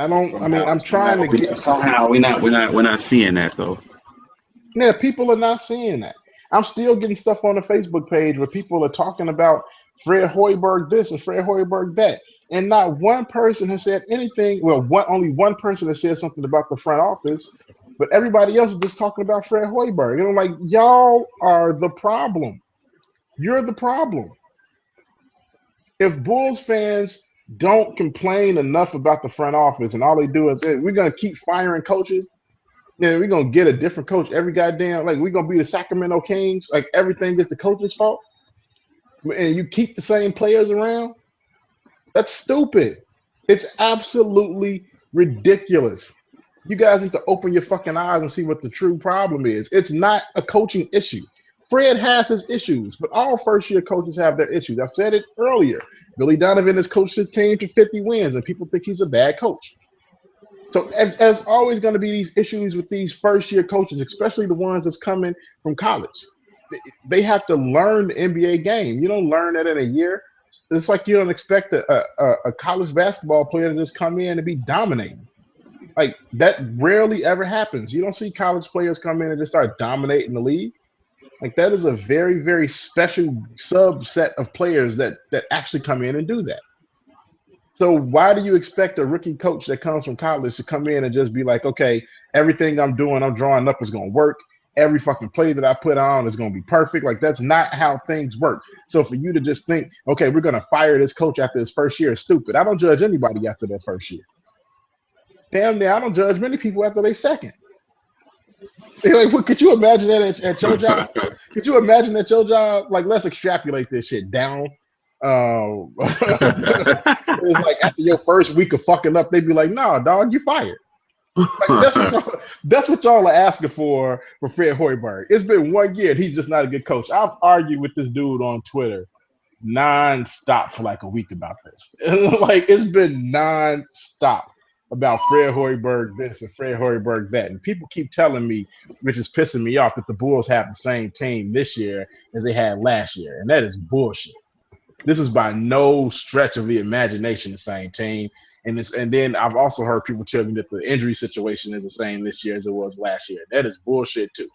I don't. I mean, I'm trying to get.
Somehow we're not seeing that though.
Yeah, people are not seeing that. I'm still getting stuff on the Facebook page where people are talking about Fred Hoiberg this and Fred Hoiberg that, and not one person has said anything. Well, only one person has said something about the front office, but everybody else is just talking about Fred Hoiberg. And I'm like, y'all are the problem. You're the problem. If Bulls fans don't complain enough about the front office and all they do is, hey, we're going to keep firing coaches, Yeah, we're gonna get a different coach every goddamn like we're gonna be the Sacramento Kings. Like everything is the coach's fault, and you keep the same players around. That's stupid. It's absolutely ridiculous. You guys need to open your fucking eyes and see what the true problem is. It's not a coaching issue. Fred has his issues, but all first year coaches have their issues. I said it earlier. Billy Donovan has coached his team to 50 wins, and people think he's a bad coach. So there's always going to be these issues with these first year coaches, especially the ones that's coming from college. They have to learn the NBA game. You don't learn that in a year. It's like you don't expect a college basketball player to just come in and be dominating. Like that rarely ever happens. You don't see college players come in and just start dominating the league. Like that is a very, very special subset of players that actually come in and do that. So why do you expect a rookie coach that comes from college to come in and just be like, okay, everything I'm doing, I'm drawing up is going to work. Every fucking play that I put on is going to be perfect. Like that's not how things work. So for you to just think, okay, we're going to fire this coach after his first year is stupid. I don't judge anybody after their first year. Damn near, I don't judge many people after their second. Like, what, could you imagine that at your job? Could you imagine at your job? Like, let's extrapolate this shit down. It's like after your first week of fucking up, they'd be like, "Nah, dog, you fired." Like that's what y'all are asking for Fred Hoiberg. It's been 1 year, and he's just not a good coach. I've argued with this dude on Twitter non-stop for like a week about this. Like it's been non-stop about Fred Hoiberg this and Fred Hoiberg that. And people keep telling me, which is pissing me off, that the Bulls have the same team this year as they had last year. And that is bullshit. This is by no stretch of the imagination the same team. And then I've also heard people tell me that the injury situation is the same this year as it was last year. That is bullshit too.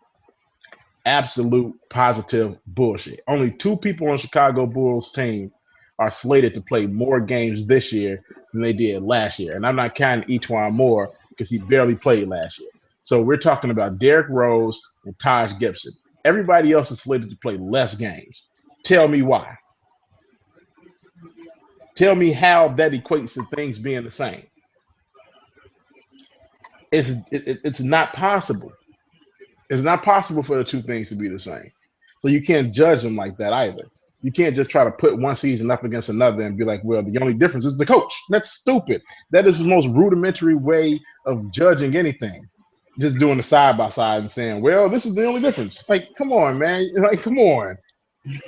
Absolute positive bullshit. Only 2 people on Chicago Bulls team are slated to play more games this year than they did last year. And I'm not counting Etwan Moore because he barely played last year. So we're talking about Derrick Rose and Taj Gibson. Everybody else is slated to play less games. Tell me why. Tell me how that equates to things being the same. It's not possible. It's not possible for the 2 things to be the same. So you can't judge them like that either. You can't just try to put one season up against another and be like, well, the only difference is the coach. That's stupid. That is the most rudimentary way of judging anything. Just doing the side by side and saying, well, this is the only difference. Like, come on, man. Like, come on.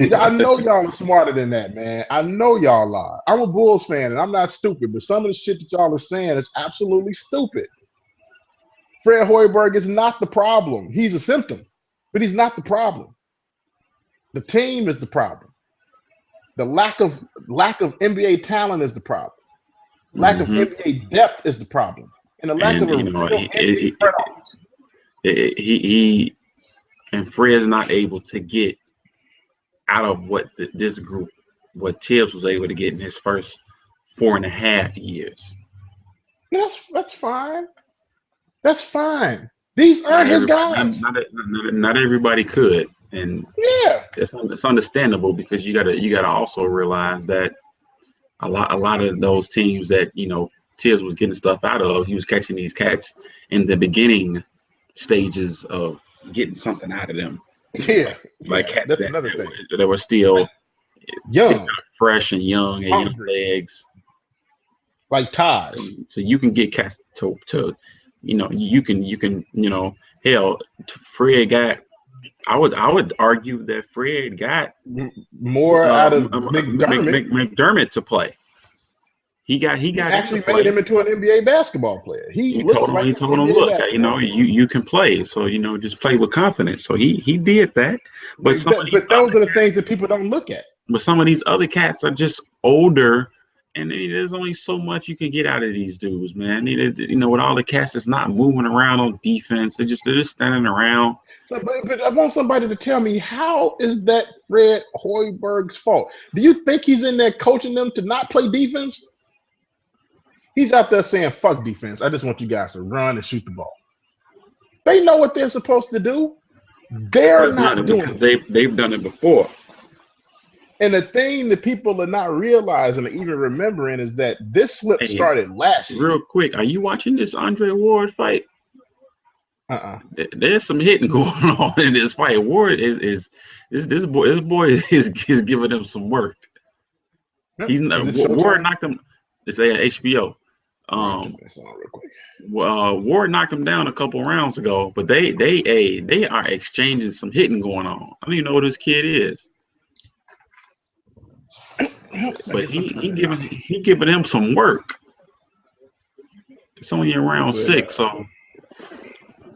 I know y'all are smarter than that, man. I know y'all are. I'm a Bulls fan and I'm not stupid, but some of the shit that y'all are saying is absolutely stupid. Fred Hoiberg is not the problem. He's a symptom, but he's not the problem. The team is the problem. The lack of NBA talent is the problem. Lack of NBA depth is the problem, and the lack of a real NBA front office.
He and Fred's not able to get out of what this group, what Tibbs was able to get in his first 4.5 years.
That's fine. That's fine. These aren't his guys.
Not everybody could, and
yeah,
it's understandable because you gotta also realize that a lot of those teams that Tibbs was getting stuff out of, he was catching these cats in the beginning stages of getting something out of them.
Yeah,
like cats
that's another thing.
That were still
young,
fresh and young and hungry. Young legs,
like Taj.
So you can get cats to you can hell, Fred got. I would argue that Fred got
more out of
McDermott to play. He
actually made him into an NBA basketball player. He told
him, look, you can play, so just play with confidence. So he did that. But
those are the things that people don't look at.
But some of these other cats are just older, and there's only so much you can get out of these dudes, man. With all the cats that's not moving around on defense, they're just standing around.
So, but I want somebody to tell me, how is that Fred Hoiberg's fault? Do you think he's in there coaching them to not play defense? He's out there saying, fuck defense. I just want you guys to run and shoot the ball. They know what they're supposed to do. They're not doing it.
They've done it before.
And the thing that people are not realizing or even remembering is that this slip started last year.
Real quick, are you watching this Andre Ward fight? There's some hitting going on in this fight. Ward is this boy is giving them some work.
Yep.
He's
Is
not,
it
Ward
Showtime?
knocked him. It's a HBO.
Let me turn
Um,
this on real quick.
Ward knocked him down a couple rounds ago, but they are exchanging some hitting going on. I don't even know what this kid is,
I
but
guess I'm turning it on.
he giving him some work. It's only in round
But
6, so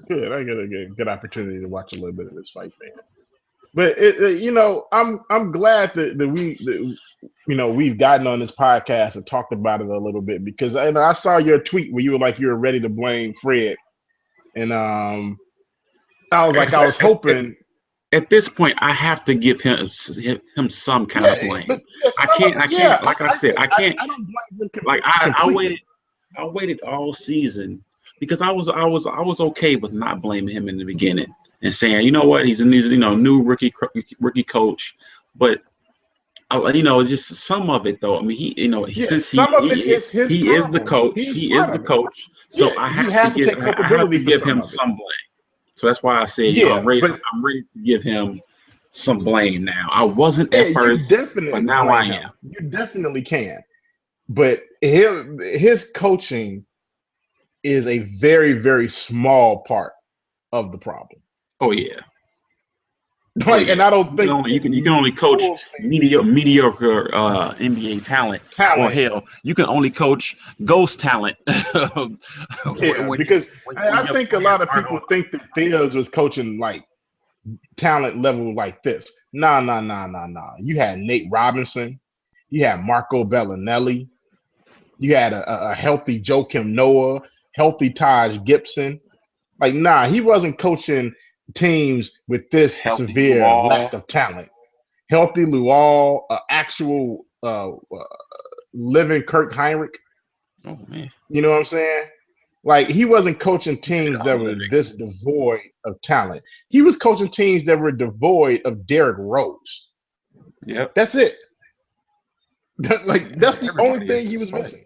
good. I get a good opportunity to watch a little bit of this fight thing. But I'm glad that we've gotten on this podcast and talked about it a little bit because I saw your tweet where you were like you were ready to blame Fred, and I was like
it's
I
like,
was hoping.
at this point, I have to give him some kind
Yeah,
of blame.
but yeah, some of
I
yeah,
can't. Like I
I
said,
said
I can't.
I don't blame him
Like
completely.
I waited all season because I was okay with not blaming him in the beginning and saying, you know what, he's a new rookie coach, but just some of it though. I mean,
Yeah,
since
some of it is his problem. He's
he is
part
the
of it.
coach, so
Yeah, he has to take
I have
culpability
to
for
give
some
him
of it.
some blame. So that's why I said,
Yeah, but
I'm ready to give him some blame now. I wasn't
yeah,
at
you
first, but
definitely
now I
blame
am.
him. You definitely can. But his coaching is a very, very small part of the problem.
Oh yeah. Oh
Like,
yeah,
and I don't think
you can only coach
Bulls
mediocre NBA talent, or
talent.
hell, you can only coach ghost talent
Yeah, because
when
I
your
think a
players
lot of
aren't
people
on.
think that Theos was coaching like talent level like this. Nah, nah, nah, nah, nah. You had Nate Robinson, you had Marco Bellinelli, you had a healthy Joakim Noah, healthy Taj Gibson. Like, nah, he wasn't coaching teams with this
Healthy
severe
Luau.
lack of talent. Healthy Luau, actual living Kirk Heinrich.
Oh man,
You know what I'm saying? Like, he wasn't coaching teams that
I'm
were
living.
this devoid of talent. He was coaching teams that were devoid of Derrick Rose.
Yep.
That's it. Like, that's the only
Everybody is
thing he
just
was
like
missing.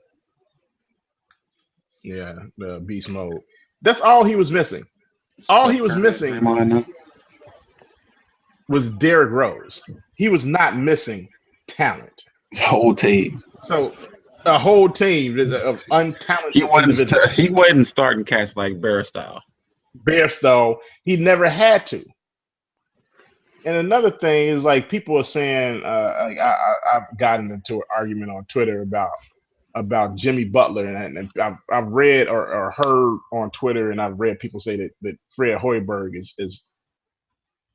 Yeah, the beast mode. That's all he was missing. All he
Steph
was
Curry,
missing
Draymond, them.
was Derrick Rose. He was not missing talent.
His whole team.
So a whole team of untalented individuals.
He wasn't starting cats like Bear style.
Bairstow, he never had to. And another thing is like people are saying, like I've gotten into an argument on Twitter about Jimmy Butler, and I've read or heard on Twitter, and I've read people say that Fred Hoiberg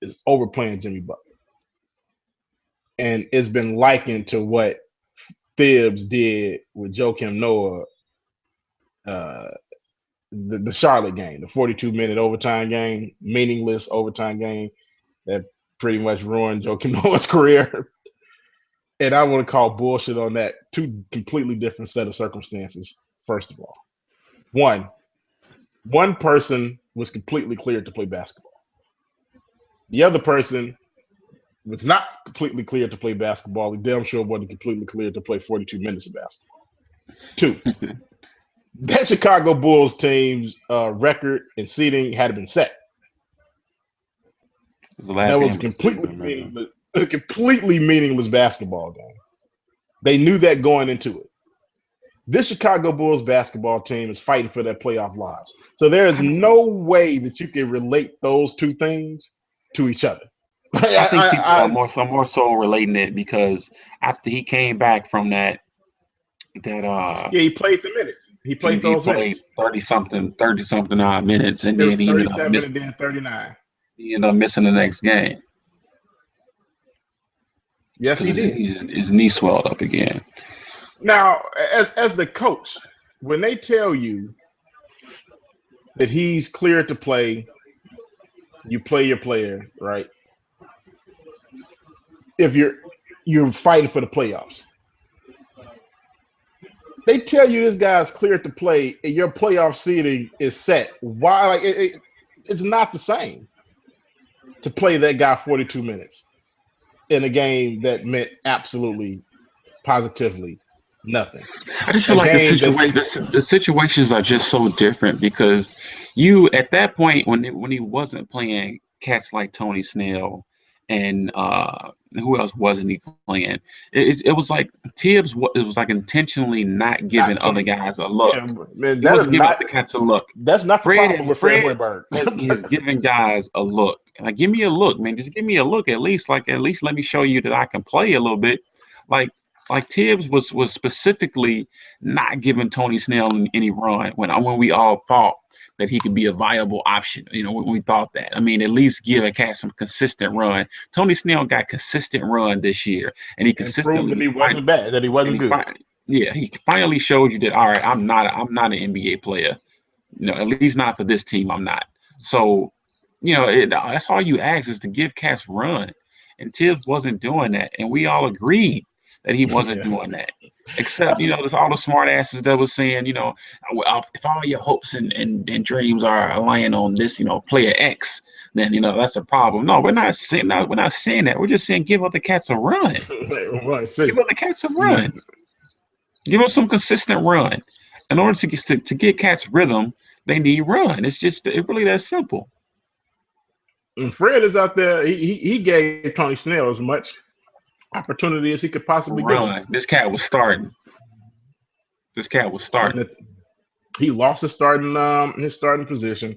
is overplaying Jimmy Butler, and it's been likened to what Thibs did with Joakim Noah, uh, the Charlotte game, the 42-minute overtime game, meaningless overtime game that pretty much ruined Joakim Noah's career. And I want to call bullshit on that. Two completely different set of circumstances. First of all, one person was completely cleared to play basketball. The other person was not completely cleared to play basketball. He damn sure wasn't completely cleared to play 42 minutes of basketball. Two, that Chicago Bulls team's record and seeding had been set.
It was the
That
last
was
game of the season.
a completely meaningless basketball game. They knew that going into it. This Chicago Bulls basketball team is fighting for their playoff lives. So there is no way that you can relate those two things to each other.
I think people are
I,
more so relating it because after he came back from that
yeah, he played the minutes. He played
he
those
played
minutes.
30 something odd minutes, and
It
then
was 37 and then 39.
he ended up missing the next game
Yes,
because
he did.
his knee swelled up again.
Now, as the coach, when they tell you that he's cleared to play, you play your player, right? If you're fighting for the playoffs, they tell you this guy's cleared to play and your playoff seeding is set. Why? Like it's not the same to play that guy 42 minutes in a game that meant absolutely, positively Nothing.
I just feel
A
like
game that
the situations are just so different because you at that point when he wasn't playing cats like Tony Snell and who else wasn't he playing? It was like it was like intentionally not giving
not
other
playing.
guys a look.
Yeah, man,
He
that is
wasn't giving
not
other cats a look.
the problem with Fred
Fred
Hoiberg.
is giving guys a look. Like, give me a look, man. Just give me a look at least. Like, at least let me show you that I can play a little bit. Like, like Tibbs was specifically not giving Tony Snell any run when we all thought that he could be a viable option. You know, when we thought that. I mean, at least give a cat some consistent run. Tony Snell got consistent run this year, and he
And proved that
consistently
he wasn't bad, that he
and
wasn't good.
yeah, he finally showed you that. All right, I'm not an NBA player. You know, at least not for this team. I'm not. So, you know, that's all you ask is to give cats run, and Tibbs wasn't doing that, and we all agreed that he wasn't
Yeah,
doing that. Except,
that's
you know, there's all the smart asses that was saying, you know, if all your hopes and dreams are lying on this, you know, player X, then you know that's a problem. No, we're not saying that. We're not saying that. We're just saying give other cats a run.
right.
Give other cats a
No,
run. Give them some consistent run. In order to get cats rhythm, they need run. It's really that simple.
and Fred is out there. He gave Tony Snell as much opportunity as he could possibly give him.
Run. This cat was starting. This cat was
And
starting.
he lost his starting position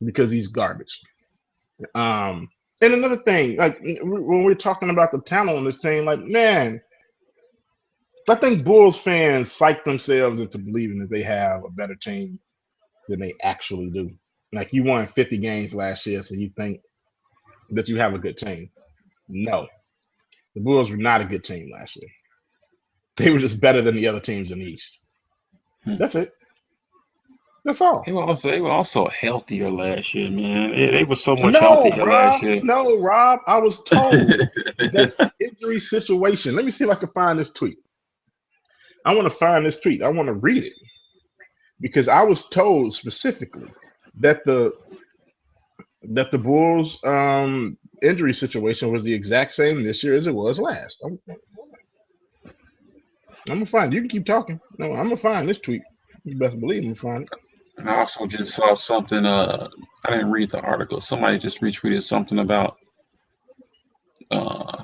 because he's garbage. Um, and another thing, like when we're talking about the talent on this team, like man, I think Bulls fans psych themselves into believing that they have a better team than they actually do. Like you won 50 games last year, so you think that you have a good team. No, the Bulls were not a good team last year. They were just better than the other teams in the East.
Hmm.
That's it. That's all.
They were also healthier last year, man. They were so much
No,
healthier last
Rob.
year.
No, Rob. I was told that injury situation. Let me see if I can find this tweet. I want to find this tweet. I want to read it because I was told specifically that the Bulls injury situation was the exact same this year as it was last. I'm gonna find it. You can keep talking. No, I'm gonna find this tweet. You best believe I'm gonna find it.
And I also just saw something. I didn't read the article. Somebody just retweeted something about uh,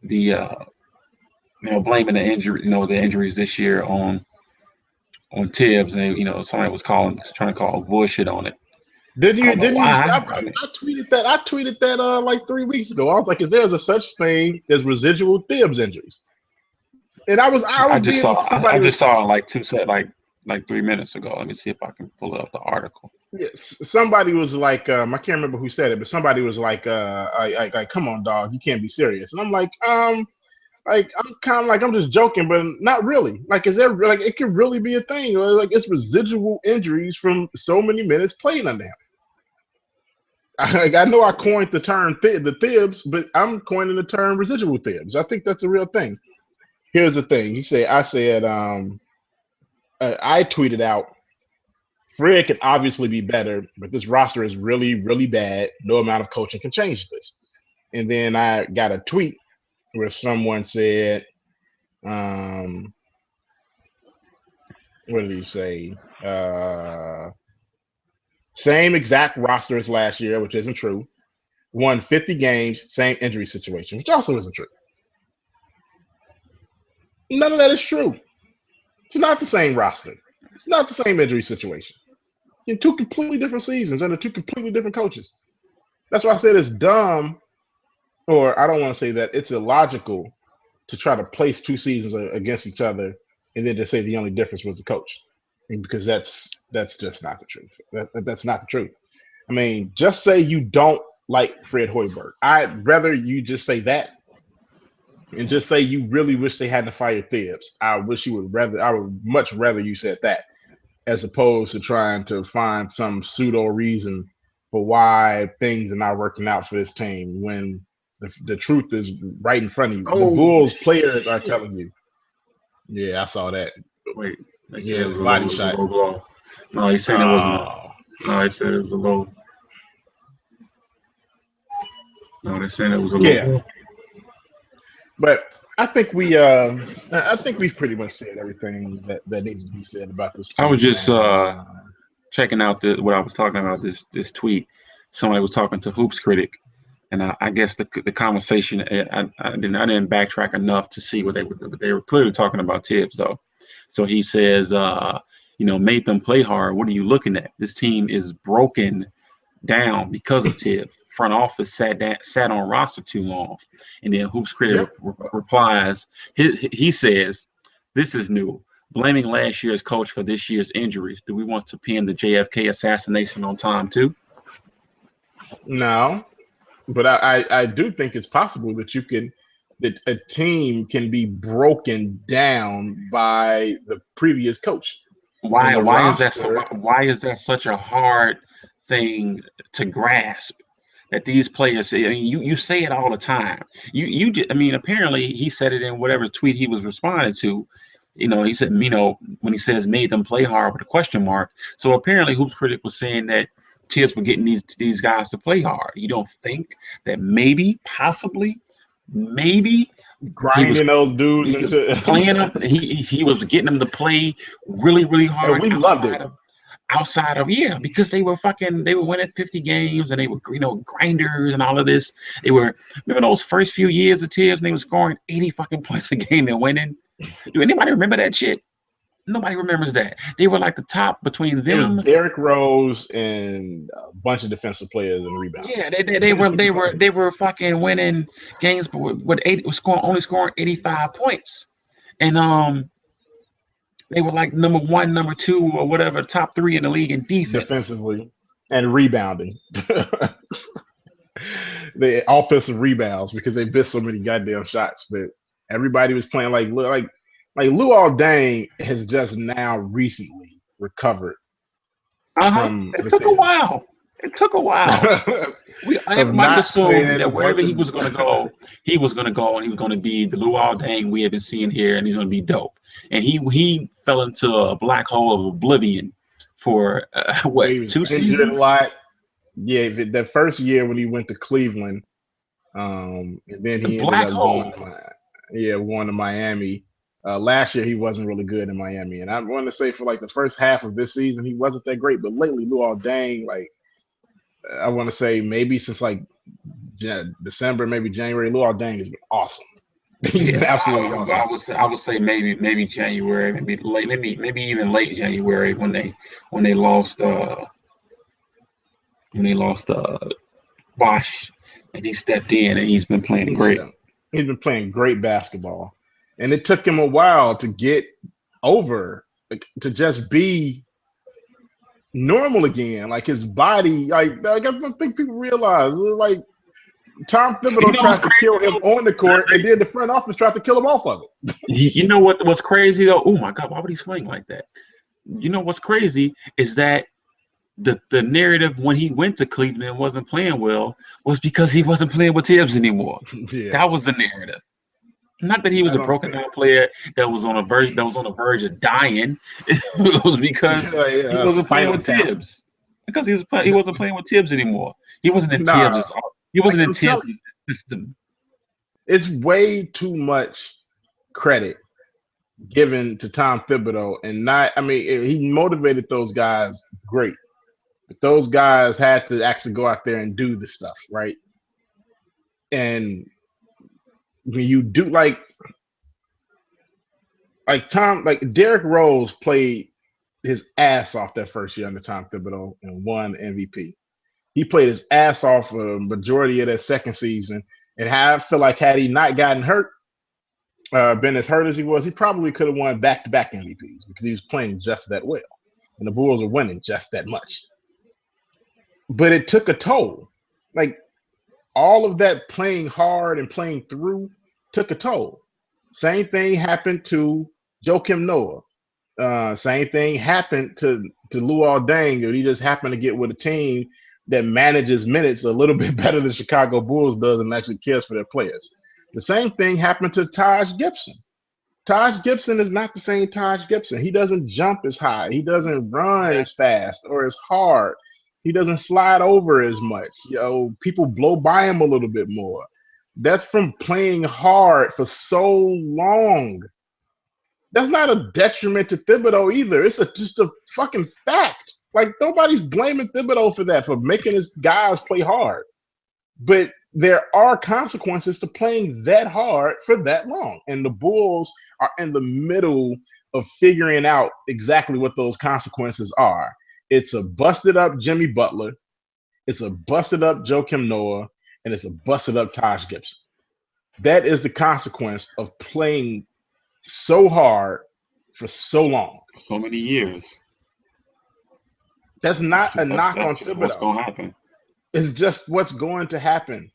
the you know, blaming the injury, you know, the injuries this year on Tibbs, and you know, somebody was trying to call bullshit on it.
Didn't
I
you?
don't know
Didn't you?
why. I mean,
I tweeted that. I tweeted that like 3 weeks ago. I was like, "Is there a such thing as residual Thibs injuries?" And I was being
I
somebody
just
was
saw it like like 3 minutes ago. Let me see if I can pull up the article.
yes, somebody was like I can't remember who said it, but somebody was like come on, dog, you can't be serious. And I'm like I'm kind of like I'm just joking, but not really. Like is there like it could really be a thing? Or like it's residual injuries from so many minutes playing under him. I know I coined the term the Thibs, but I'm coining the term residual Thibs. I think that's a real thing. Here's the thing. I said, I tweeted out, Fred can obviously be better, but this roster is really, really bad. No amount of coaching can change this. And then I got a tweet where someone said, um, what did he say? Same exact roster as last year, which isn't true. Won 50 games, same injury situation, which also isn't true. None of that is true. It's not the same roster. It's not the same injury situation. In two completely different seasons under two completely different coaches. That's why I said it's dumb, or I don't want to say that it's illogical to try to place two seasons against each other and then to say the only difference was the coach, because that's just not the truth. That's not the truth. I mean, just say you don't like Fred Hoiberg. I'd rather you just say that and just say you really wish they hadn't fired Thibs. I would much rather you said that as opposed to trying to find some pseudo reason for why things are not working out for this team when the truth is right in front of you. The
Oh
Bulls players are
shit!
telling you. Yeah, I saw that.
Wait, they said
Yeah, the body
it was a
shot.
low blow. No, he's saying it wasn't a.
Oh,
No, he said it was a low. No, they're saying it was a low
yeah.
blow.
But I think we've pretty much said everything that needs to be said about this
I was
team,
just
man.
checking out what I was talking about this tweet. Somebody was talking to Hoops Critic, and I guess the conversation I didn't backtrack enough to see what they were clearly talking about Tibbs though. So he says, made them play hard. What are you looking at? This team is broken down because of Tibbs. Front office sat on roster too long, and then Hoops Critic
Yep.
replies. He says, "This is new. Blaming last year's coach for this year's injuries. Do we want to pin the JFK assassination on Tom too?"
No, but I do think it's possible that that a team can be broken down by the previous coach and
Why
the
why is that so?
roster.
Why is that such a hard thing to grasp? That these players, I mean, you say it all the time. I mean, apparently he said it in whatever tweet he was responding to. He said, when he says made them play hard with a question mark. So apparently, Hoops Critic was saying that Tibbs were getting these guys to play hard. You don't think that maybe, possibly, maybe he was
Grinding those dudes
he was
into,
playing them. He was getting them to play really really
and
hard
we loved it.
outside of yeah, because they were winning 50 games and they were grinders and all of this. They were remember those first few years of Tibbs and they were scoring 80 fucking points a game and winning. Do anybody remember that shit? Nobody remembers that. They were like the top between
It was
them.
Derrick Rose and a bunch of defensive players and
Yeah,
rebounders.
they were fucking winning games, but with eight was only scoring 85 points, and they were like number one, number two, or whatever, top three in the league in defense.
Defensively and rebounding. The offensive rebounds because they missed so many goddamn shots. But everybody was playing like Luol Deng has just now recently recovered from
It
the
took a
things
while. It took a while.
of
Everybody
not
assumed
playing a
that wherever
bunch of.
he was going to go, he was going to go and he was going to be the Luau Dang we have been seeing here, and he's going to be dope. And he fell into a black hole of oblivion for what,
He was
two
injured a
seasons?
lot. Yeah, the first year when he went to Cleveland, and then
The
he ended
black
up going
hole.
to going to Miami. Last year he wasn't really good in Miami, and I want to say for like the first half of this season he wasn't that great. But lately, Luol Deng, like I want to say maybe since like December, maybe January, Luol Deng has been awesome. He's been
Yes,
absolutely awesome.
I would say maybe January, maybe late, maybe even late January when they lost when they lost Bosch and he stepped in and he's been playing great.
Yeah, he's been playing great basketball, and it took him a while to get over, like, to just be normal again. Like his body, like I don't think people realize, like Tom
You
Thibodeau
know what's
tried to kill
crazy
him on the court, and then the front office tried to kill him off of it.
You know what's crazy though? Oh my God, why would he swing like that? You know what's crazy is that the narrative when he went to Cleveland and wasn't playing well was because he wasn't playing with Tibbs anymore.
Yeah,
That was the narrative. Not that he was
I
a
don't
broken
think.
down player that was on the verge of dying. It was because he wasn't playing
Spinal
with
tap.
Tibbs. Because he wasn't playing with Tibbs anymore. He wasn't in
Nah,
Tibbs' he
like
wasn't in
I'm telling
Tibbs'
you,
system.
it's way too much credit given to Tom Thibodeau, and not. I mean, he motivated those guys great, but those guys had to actually go out there and do the stuff, right? And when you do like Derrick Rose played his ass off that first year under Tom Thibodeau and won MVP. He played his ass off for a majority of that second season, and I feel like had he not gotten hurt, been as hurt as he was, he probably could have won back-to-back MVPs because he was playing just that well, and the Bulls were winning just that much. But it took a toll. Like all of that playing hard and playing through took a toll. Same thing happened to Joakim Noah. Same thing happened to Luol Deng. He just happened to get with a team that manages minutes a little bit better than Chicago Bulls does and actually cares for their players. The same thing happened to Taj Gibson. Taj Gibson is not the same Taj Gibson. He doesn't jump as high. He doesn't run as fast or as hard. He doesn't slide over as much. People blow by him a little bit more. That's from playing hard for so long. That's not a detriment to Thibodeau either. It's just a fucking fact. Like nobody's blaming Thibodeau for that, for making his guys play hard. But there are consequences to playing that hard for that long. And the Bulls are in the middle of figuring out exactly what those consequences are. It's a busted up Jimmy Butler, it's a busted up Joakim Noah, and it's a busted up Taj Gibson. That is the consequence of playing so hard for so long.
So many years.
That's not a knock
That's
on
just what's
Thibodeau.
gonna happen.
It's just what's going to happen.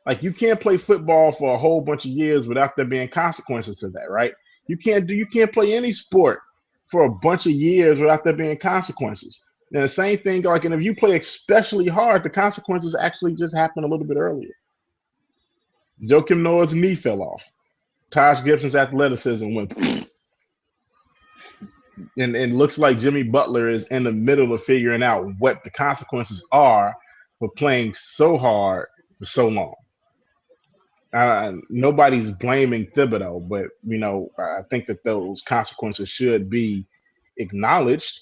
Like you can't play football for a whole bunch of years without there being consequences to that, right? You can't play any sport for a bunch of years without there being consequences. And the same thing, like, and if you play especially hard, the consequences actually just happen a little bit earlier. Joakim Noah's knee fell off. Taj Gibson's athleticism went, and looks like Jimmy Butler is in the middle of figuring out what the consequences are for playing so hard for so long. Nobody's blaming Thibodeau, but I think that those consequences should be acknowledged.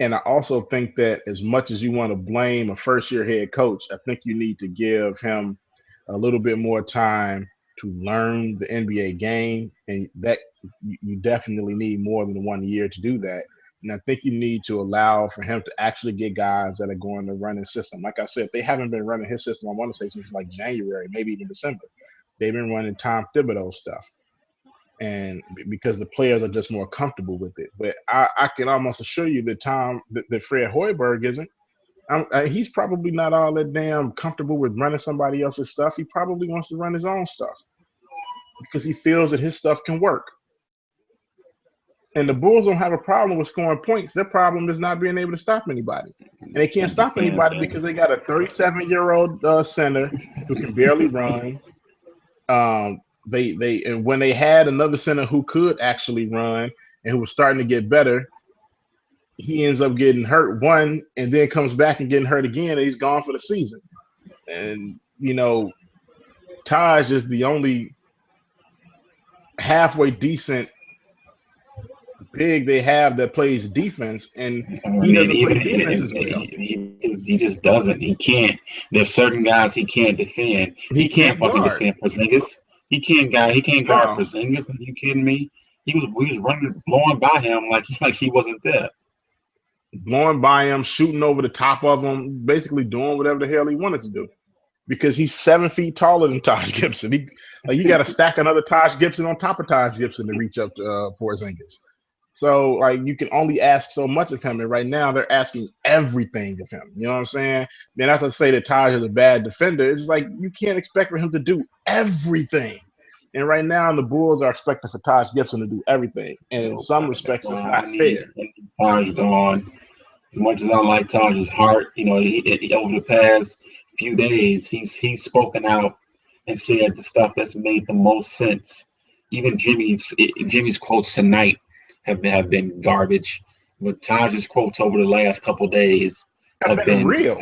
And I also think that as much as you want to blame a first-year head coach, I think you need to give him a little bit more time to learn the NBA game, and that you definitely need more than 1 year to do that. And I think you need to allow for him to actually get guys that are going to run his system. Like I said, they haven't been running his system, I want to say, since like January, maybe even December. They've been running Tom Thibodeau stuff, and because the players are just more comfortable with it. But I can almost assure you that Fred Hoiberg isn't. He's probably not all that damn comfortable with running somebody else's stuff. He probably wants to run his own stuff because he feels that his stuff can work. And the Bulls don't have a problem with scoring points. Their problem is not being able to stop anybody. And they can't stop anybody because they got a 37-year-old center who can barely run. And when they had another center who could actually run and who was starting to get better, he ends up getting hurt one and then comes back and getting hurt again, and he's gone for the season. And Taj is the only halfway decent big they have that plays defense, and he doesn't play defense as well.
He just doesn't. He can't. There's certain guys he can't defend. He can't fucking
guard.
defend Porzingis. He can't guard
No.
Porzingis. Are you kidding me? We was running, blowing by him like he wasn't there.
Blowing by him, shooting over the top of him, basically doing whatever the hell he wanted to do. Because he's 7 feet taller than Taj Gibson. You got to stack another Taj Gibson on top of Taj Gibson to reach up to Porzingis. So you can only ask so much of him, and right now they're asking everything of him. You know what I'm saying? Then not to say that Taj is a bad defender. It's like you can't expect for him to do everything. And right now the Bulls are expecting for Taj Gibson to do everything, and in some respects, it's not fair.
Taj gone. As much as I like Taj's heart, he over the past few days, he's spoken out and said the stuff that's made the most sense. Even Jimmy's quotes tonight have been garbage, but Taj's quotes over the last couple days have been
real.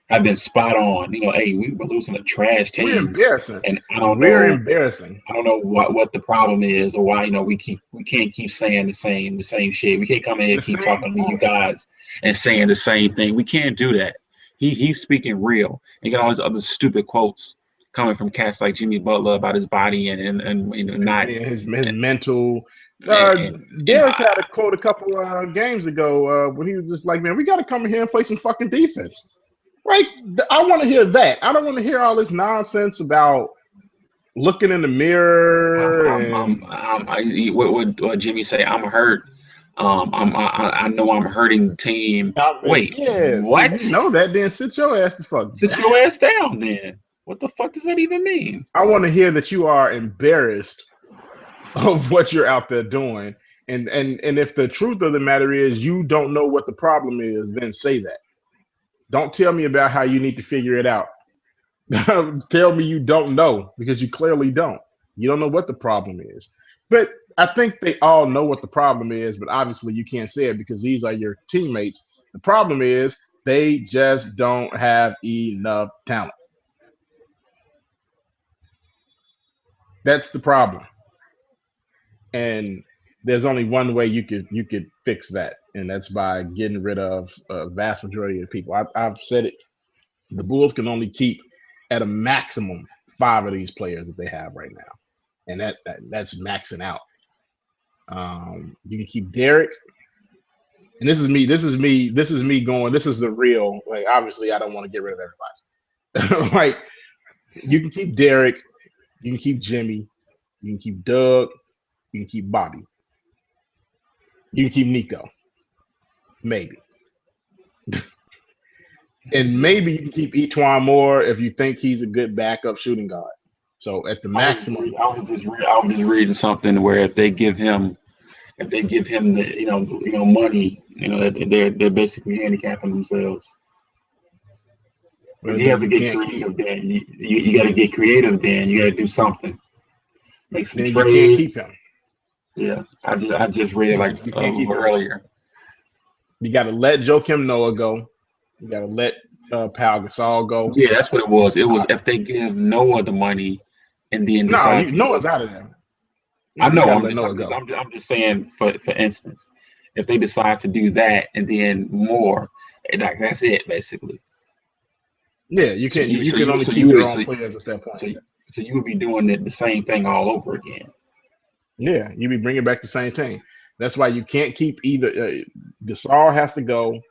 Have been spot on. Hey, we were losing a trash team.
We're embarrassing,
and I don't know.
We're embarrassing.
I don't know what the problem is, or why we can't keep saying the same shit. We can't come in here and keep talking to you guys and saying the same thing. We can't do that. He's speaking real. And you got all these other stupid quotes coming from cats like Jimmy Butler about his body and not
his mental. Derek had a quote a couple games ago when he was just like, "Man, we got to come in here and play some fucking defense." Like, I want to hear that. I don't want to hear all this nonsense about looking in the mirror.
What would Jimmy say? I'm hurt. I know I'm hurting the team. Wait, what?
You know that? Then sit your ass the fuck down.
Sit your ass down, then. What the fuck does that even mean?
I want to hear that you are embarrassed of what you're out there doing, and if the truth of the matter is you don't know what the problem is, then say that. Don't tell me about how you need to figure it out. Tell me you don't know, because you clearly don't. You don't know what the problem is. But I think they all know what the problem is, but obviously you can't say it because these are your teammates. The problem is they just don't have enough talent. That's the problem. And there's only one way you could fix that, and that's by getting rid of a vast majority of the people. I've said it. The Bulls can only keep at a maximum five of these players that they have right now, and that's maxing out. You can keep Derek, and this is me. This is me. This is me going. This is the real. Like, obviously, I don't want to get rid of everybody. Like, you can keep Derek, you can keep Jimmy, you can keep Doug, you can keep Bobby, you can keep Nico, maybe. And maybe you can keep Etwan Moore if you think he's a good backup shooting guard. So at the maximum,
I was just reading something where if they give him the money, they're basically handicapping themselves. But
well,
you
then
have to
you
get
can't keep.
creative. Then you got to get creative. Then you got to do something. Make some
Then you can't keep
trades.
him.
Yeah, I just read it like
You
a
can't keep
little
him.
earlier.
You got to let Joakim Noah go. You got to let Pal Gasol go.
Yeah, that's what it was. It was
Uh,
if they give Noah the money and then
no,
decide to
Noah's out of there.
I
No, you
know.
got to let Noah go.
I'm just saying. For instance, if they decide to do that and then more, that's it basically.
Yeah, you
So
can't.
you
You
so
can
you
only
so
keep
you
your
would
own
so
players at that point.
so, so you would be doing the same thing all over again.
Yeah, you be bringing back the same thing. That's why you can't keep either. Gasol has to go.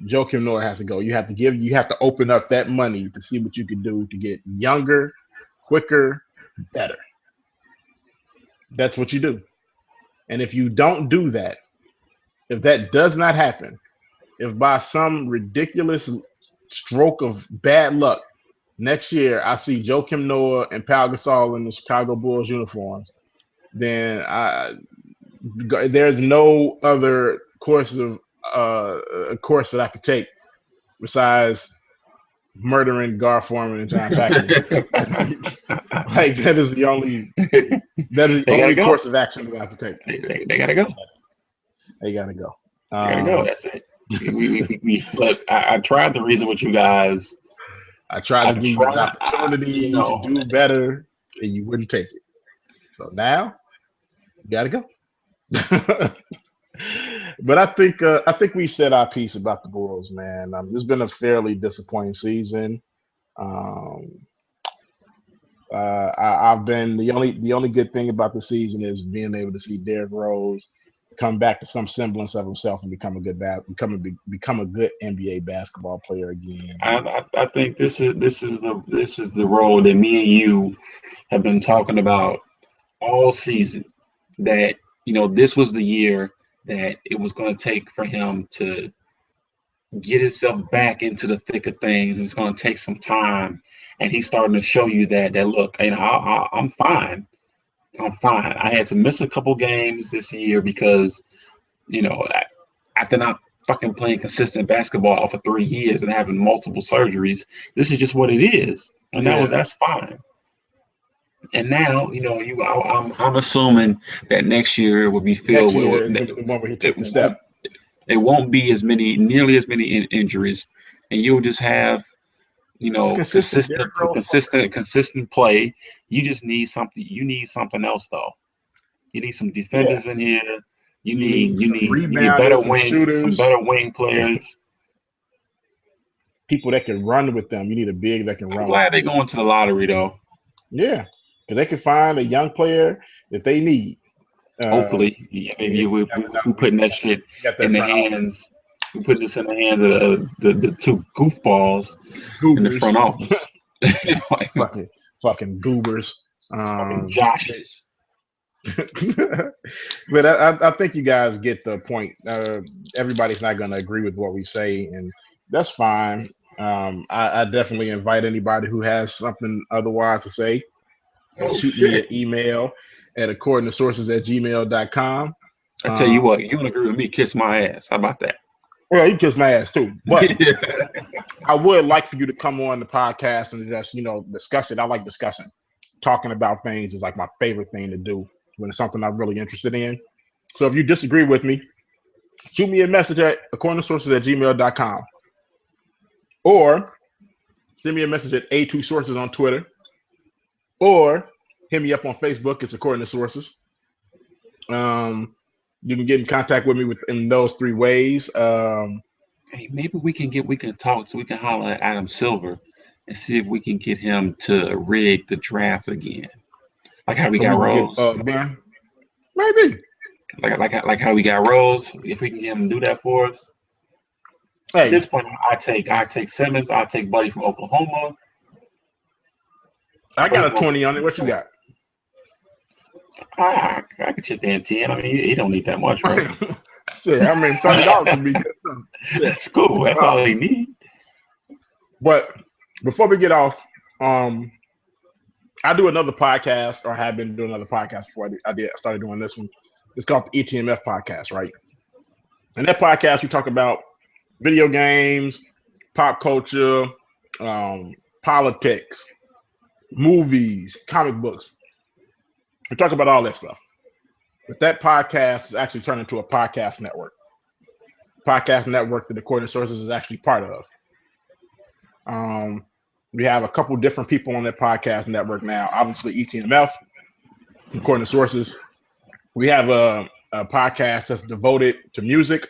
Joakim Noah has to go. You have to give. You have to open up that money to see what you can do to get younger, quicker, better. That's what you do. And if you don't do that, if that does not happen, if by some ridiculous stroke of bad luck next year I see Joakim Noah and Pau Gasol in the Chicago Bulls uniforms, then there's no other course that I could take besides murdering Gar Forman and John Paxson. Like, that is the
They gotta
only
go.
course of action that I could take.
They gotta go.
They gotta go.
They gotta go. That's it. We look. I tried to reason with you guys.
I tried
I
to give you an
try.
opportunity to do better, and you wouldn't take it. So now you gotta go. But I think we said our piece about the Bulls, man. It's been a fairly disappointing season. Um, I've been the only good thing about the season is being able to see Derrick Rose come back to some semblance of himself and become a good NBA basketball player again.
I think this is the role that me and you have been talking about all season. That this was the year that it was going to take for him to get himself back into the thick of things. And it's going to take some time, and he's starting to show you that look, I'm fine. I'm fine. I had to miss a couple games this year because you know after not fucking playing consistent basketball for 3 years and having multiple surgeries, this is just what it is, and
Yeah,
that's fine. And now, I'm assuming that next year will be
next
filled
year
with
is going to be the one where he
it
took the step.
won't it won't be nearly as many injuries, and you'll just have
Just consistent Derrick Rose play.
consistent play. You just need something. You need something else though. You need some
Yeah,
defenders in here.
you need some
You need better
rebounders, some
some
shooters,
better wing players.
people that can run with them. You need a big that can
I'm
run with
glad
them.
they're going to the lottery though.
Yeah, because they can find a young player that they need.
Hopefully, yeah, maybe
You never know.
we putting that shit
We got
in
that
the
front office.
hands. We putting this in the hands of the two goofballs in the front
Goobers,
office. Like,
fucking goobers.
fucking
But
Joshes.
but I think you guys get the point. Everybody's not going to agree with what we say, and that's fine. I definitely invite anybody who has something otherwise to say.
Oh
Shoot me
shit!
an email at accordingtosources@gmail.com.
I tell you
Um,
what, you don't agree with me? Kiss my ass. How about that?
well, you kiss my ass too, but
Yeah.
I would like for you to come on the podcast and just discuss it. I like discussing. Talking about things is like my favorite thing to do when it's something I'm really interested in. So if you disagree with me, shoot me a message at accordingtosources@gmail.com or send me a message at A2Sources on Twitter or hit me up on Facebook. It's According to Sources. You can get in contact with me in those 3 ways.
Hey, maybe we can talk so we can holler at Adam Silver and see if we can get him to rig the draft again. Like how we
So
got
we can get
Rose.
Ben. Maybe.
Like how we got Rose. If we can get him to do that for us. At
Hey,
this point, I take Simmons, I take Buddy from Oklahoma.
I
Buddy
got a
from
20 on it. What you
Oklahoma.
got?
I could chip in 10. I mean, he don't need that much, right?
Yeah, I mean $30 would be good. Yeah.
That's cool. That's all they need.
But before we get off, I do another podcast, or have been doing another podcast before I started doing this one. It's called the ETMF podcast, right? And that podcast we talk about video games, pop culture, politics, movies, comic books. We talk about all that stuff. But that podcast is actually turned into a podcast network. Podcast network that According to Sources is actually part of. We have a couple different people on that podcast network now. Obviously, ETMF, According to Sources. We have a podcast that's devoted to music.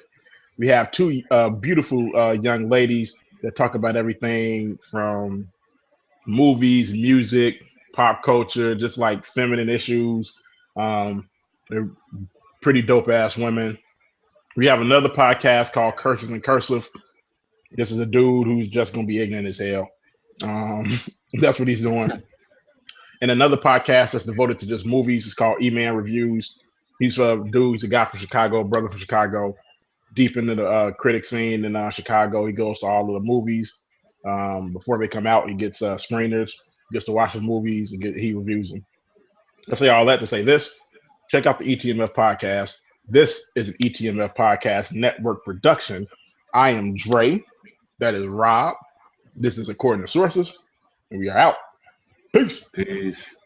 We have 2 beautiful young ladies that talk about everything from movies, music, pop culture, just like feminine issues. They're pretty dope ass women. We have another podcast called Curses and Cursive. This is a dude who's just gonna be ignorant as hell. That's what he's doing. And another podcast that's devoted to just movies is called E-Man Reviews. He's a dude. He's a guy from Chicago, brother from Chicago, deep into the critic scene in Chicago. He goes to all of the movies before they come out. He gets screeners, gets to watch the movies, and he reviews them. I say all that to say this. Check out the ETMF podcast. This is an ETMF podcast network production. I am Dre. That is Rob. This is According to Sources. And we are out. Peace.
Peace.